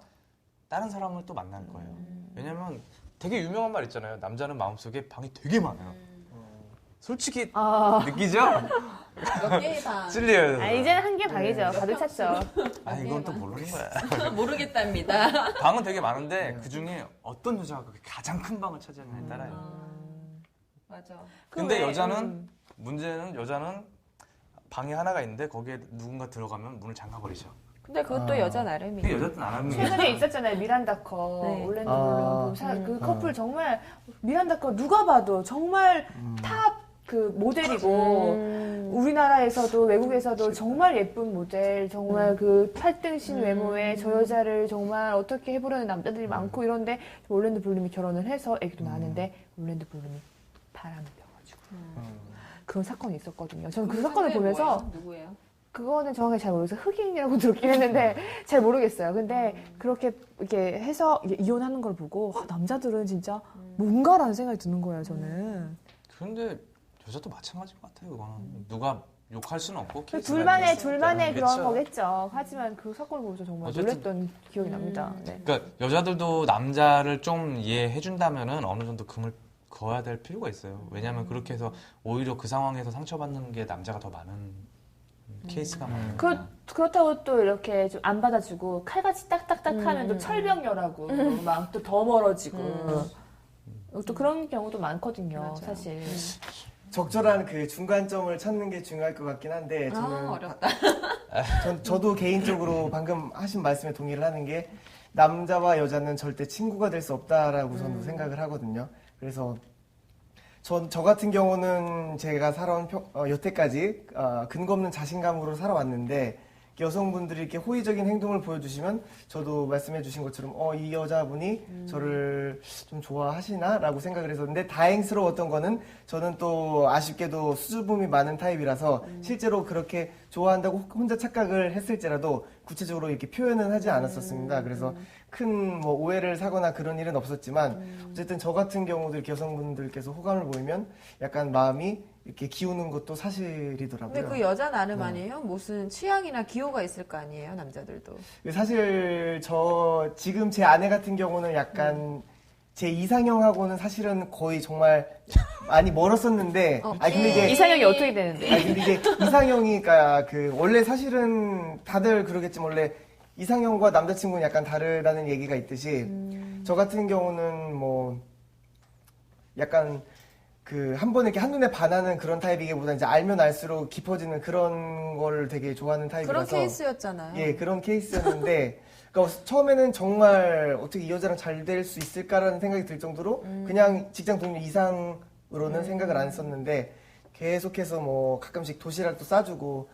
다른 사람을 또 만날 거예요. 왜냐면 되게 유명한 말 있잖아요. 남자는 마음속에 방이 되게 많아요. 솔직히 느끼죠? 몇 개의 방. 찔려요. 이제는 한 개 방이죠. 가득 찼죠. 이건 또 모르는 거야. 모르겠답니다. 방은 되게 많은데 그 중에 어떤 여자가 그렇게 가장 큰 방을 차지하느냐에 따라요. 맞아. 근데 여자는 문제는 여자는 방이 하나가 있는데 거기에 누군가 들어가면 문을 잠가버리죠. 근데 그것도 여자 나름이에요. 근데 여자는 안 하는 게 최근에 있었잖아요. 미란다커, 네. 올랜도 아. 블룸. 그 커플 정말 미란다커 누가 봐도 정말 탑 그 모델이고 우리나라에서도 외국에서도 정말 예쁜 모델, 정말 그 팔등신 외모에 저 여자를 정말 어떻게 해보려는 남자들이 많고 이런데 올랜도 블룸이 결혼을 해서 애기도 낳았는데 올랜도 블룸이 바람을 펴가지고 그런 사건이 있었거든요. 저는 그 사건을 보면서 뭐예요? 누구예요? 그거는 정확하게 잘 모르겠어요. 흑인이라고 들었긴 했는데 잘 모르겠어요. 근데 그렇게 이렇게 해서 이혼하는 걸 보고 남자들은 진짜 뭔가라는 생각이 드는 거예요. 저는. 그런데 여자도 마찬가지인 것 같아요. 이거는 누가 욕할 수는 없고 둘만의 그런 그쵸. 거겠죠. 하지만 그 사건을 보면서 정말 어쨌든- 놀랬던 기억이 납니다. 네. 그러니까 여자들도 남자를 좀 이해해 준다면은 어느 정도 금을 그어야 될 필요가 있어요. 왜냐하면 그렇게 해서 오히려 그 상황에서 상처받는 게 남자가 더 많은 케이스가 많으니까. 그렇다고 또 이렇게 좀 안 받아주고 칼같이 딱딱딱 하면 또 철벽녀라고 막 또 더 멀어지고 또 그런 경우도 많거든요. 맞아요. 사실. 적절한 그 중간점을 찾는 게 중요할 것 같긴 한데 저는 어렵다. 저도 개인적으로 방금 하신 말씀에 동의를 하는 게 남자와 여자는 절대 친구가 될 수 없다라고 저는 생각을 하거든요. 그래서 저 같은 경우는 제가 살아온 여태까지 근거 없는 자신감으로 살아왔는데 여성분들이 이렇게 호의적인 행동을 보여주시면 저도 말씀해 주신 것처럼 이 여자분이 저를 좀 좋아하시나? 라고 생각을 했었는데 다행스러웠던 거는 저는 또 아쉽게도 수줍음이 많은 타입이라서 실제로 그렇게 좋아한다고 혼자 착각을 했을지라도 구체적으로 이렇게 표현은 하지 않았었습니다. 그래서 큰 뭐 오해를 사거나 그런 일은 없었지만 어쨌든 저 같은 경우도 이렇게 여성분들께서 호감을 보이면 약간 마음이 이렇게 기우는 것도 사실이더라고요. 근데 그 여자 나름 아니에요? 무슨 취향이나 기호가 있을 거 아니에요, 남자들도. 사실 지금 제 아내 같은 경우는 약간 제 이상형하고는 사실은 거의 정말 많이 멀었었는데 근데 이제 이상형이 어떻게 되는데? 근데 이제 이상형이니까 원래 사실은 다들 그러겠지만 원래 이상형과 남자친구는 약간 다르다는 얘기가 있듯이 저 같은 경우는 뭐 약간 그 한 번에 이렇게 한눈에 반하는 그런 타입이기보다 이제 알면 알수록 깊어지는 그런 걸 되게 좋아하는 그런 타입이라서 케이스였잖아요. 예, 그런 케이스였는데 그러니까 처음에는 정말 어떻게 이 여자랑 잘 될 수 있을까라는 생각이 들 정도로 그냥 직장 동료 이상으로는 생각을 안 했었는데 계속해서 뭐 가끔씩 도시락도 싸주고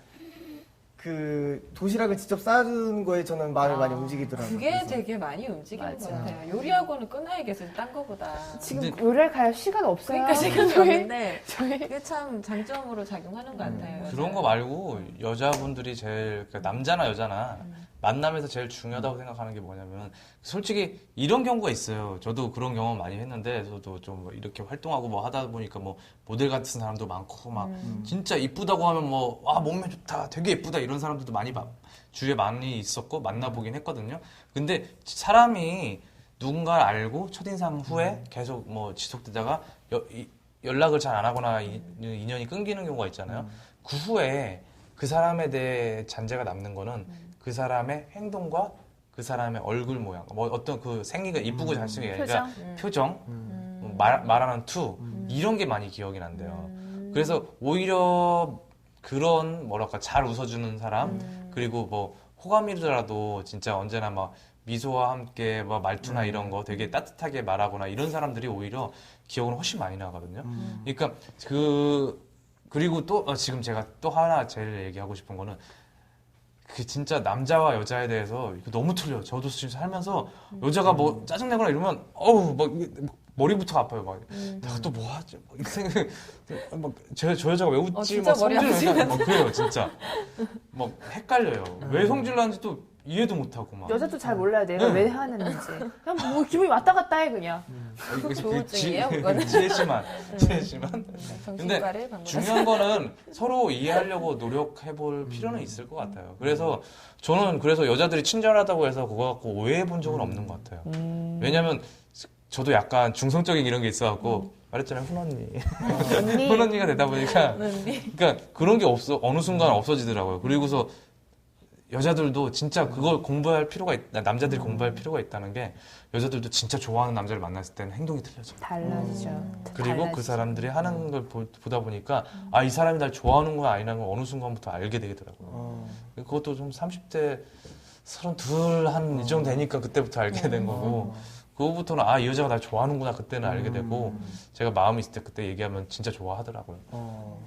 그 도시락을 직접 싸주는 거에 저는 마음이 많이 움직이더라고요. 그게 그래서. 되게 많이 움직이는 맞아. 것 같아요. 요리학원은 끊어야겠어요, 딴 거보다. 지금 근데- 요리를 갈 시간 없어요. 그러니까 시간이 저희- 없는데 그게 참 장점으로 작용하는 것 같아요. 그런 거 말고 여자분들이 제일 그러니까 남자나 여자나 만남에서 제일 중요하다고 생각하는 게 뭐냐면 솔직히 이런 경우가 있어요. 저도 그런 경험 많이 했는데 저도 좀 이렇게 활동하고 뭐 하다 보니까 뭐 모델 같은 사람도 많고 막 진짜 이쁘다고 하면 뭐 와 몸매 좋다 되게 예쁘다 이런 사람들도 많이 주위에 많이 있었고 만나보긴 했거든요. 근데 사람이 누군가를 알고 첫인상 후에 계속 뭐 지속되다가 연락을 잘 안 하거나 인연이 끊기는 경우가 있잖아요. 그 후에 그 사람에 대해 잔재가 남는 거는 그 사람의 행동과 그 사람의 얼굴 모양, 뭐 어떤 그 생기가 이쁘고 잘생긴 게 아니라 표정, 뭐 말하는 투 이런 게 많이 기억이 난대요. 그래서 오히려 그런 뭐랄까 잘 웃어주는 사람 그리고 뭐 호감이더라도 진짜 언제나 막 미소와 함께 뭐 말투나 이런 거 되게 따뜻하게 말하거나 이런 사람들이 오히려 기억은 훨씬 많이 나거든요. 그러니까 그리고 또 지금 제가 또 하나 제일 얘기하고 싶은 거는 그 진짜 남자와 여자에 대해서 이거 너무 틀려요. 저도 지금 살면서 여자가 뭐 짜증내거나 이러면 어우 막 머리부터 아파요. 막 내가 또 뭐 하지? 막 이렇게 생각. 막저 여자가 왜 웃지? 진짜 막 머리 성질 내고 그래요, 진짜. 막 헷갈려요. 왜 성질 나는지 또 이해도 못 하고 막. 여자도 잘 몰라요. 내가 왜 화냈는지. 그냥 뭐 기분이 왔다 갔다 해 그냥. 조울증이에요, 그거는? 지혜씨만. 정신과를 방문하세요. 중요한 거는 서로 이해하려고 노력해볼 필요는 있을 것 같아요. 그래서 저는 그래서 여자들이 친절하다고 해서 그거 갖고 오해해 본 적은 없는 것 같아요. 왜냐면 저도 약간 중성적인 이런 게 있어갖고 말했잖아요, 훈언니. 언니. 훈언니가 되다 보니까 그러니까 그런 게 어느 순간 없어지더라고요. 그리고서 여자들도 진짜 그걸 공부할 필요가 남자들이 공부할 필요가 있다는 게 여자들도 진짜 좋아하는 남자를 만났을 때는 행동이 틀려져요. 달라지죠. 그리고 그 달라지죠. 사람들이 하는 걸 보다 보니까 아, 이 사람이 날 좋아하는구나 아니라는 걸 어느 순간부터 알게 되더라고요. 그것도 좀 30대 32 한 이 정도 되니까 그때부터 알게 된 거고 그거부터는 아, 이 여자가 날 좋아하는구나 그때는 알게 되고 제가 마음이 있을 때 그때 얘기하면 진짜 좋아하더라고요.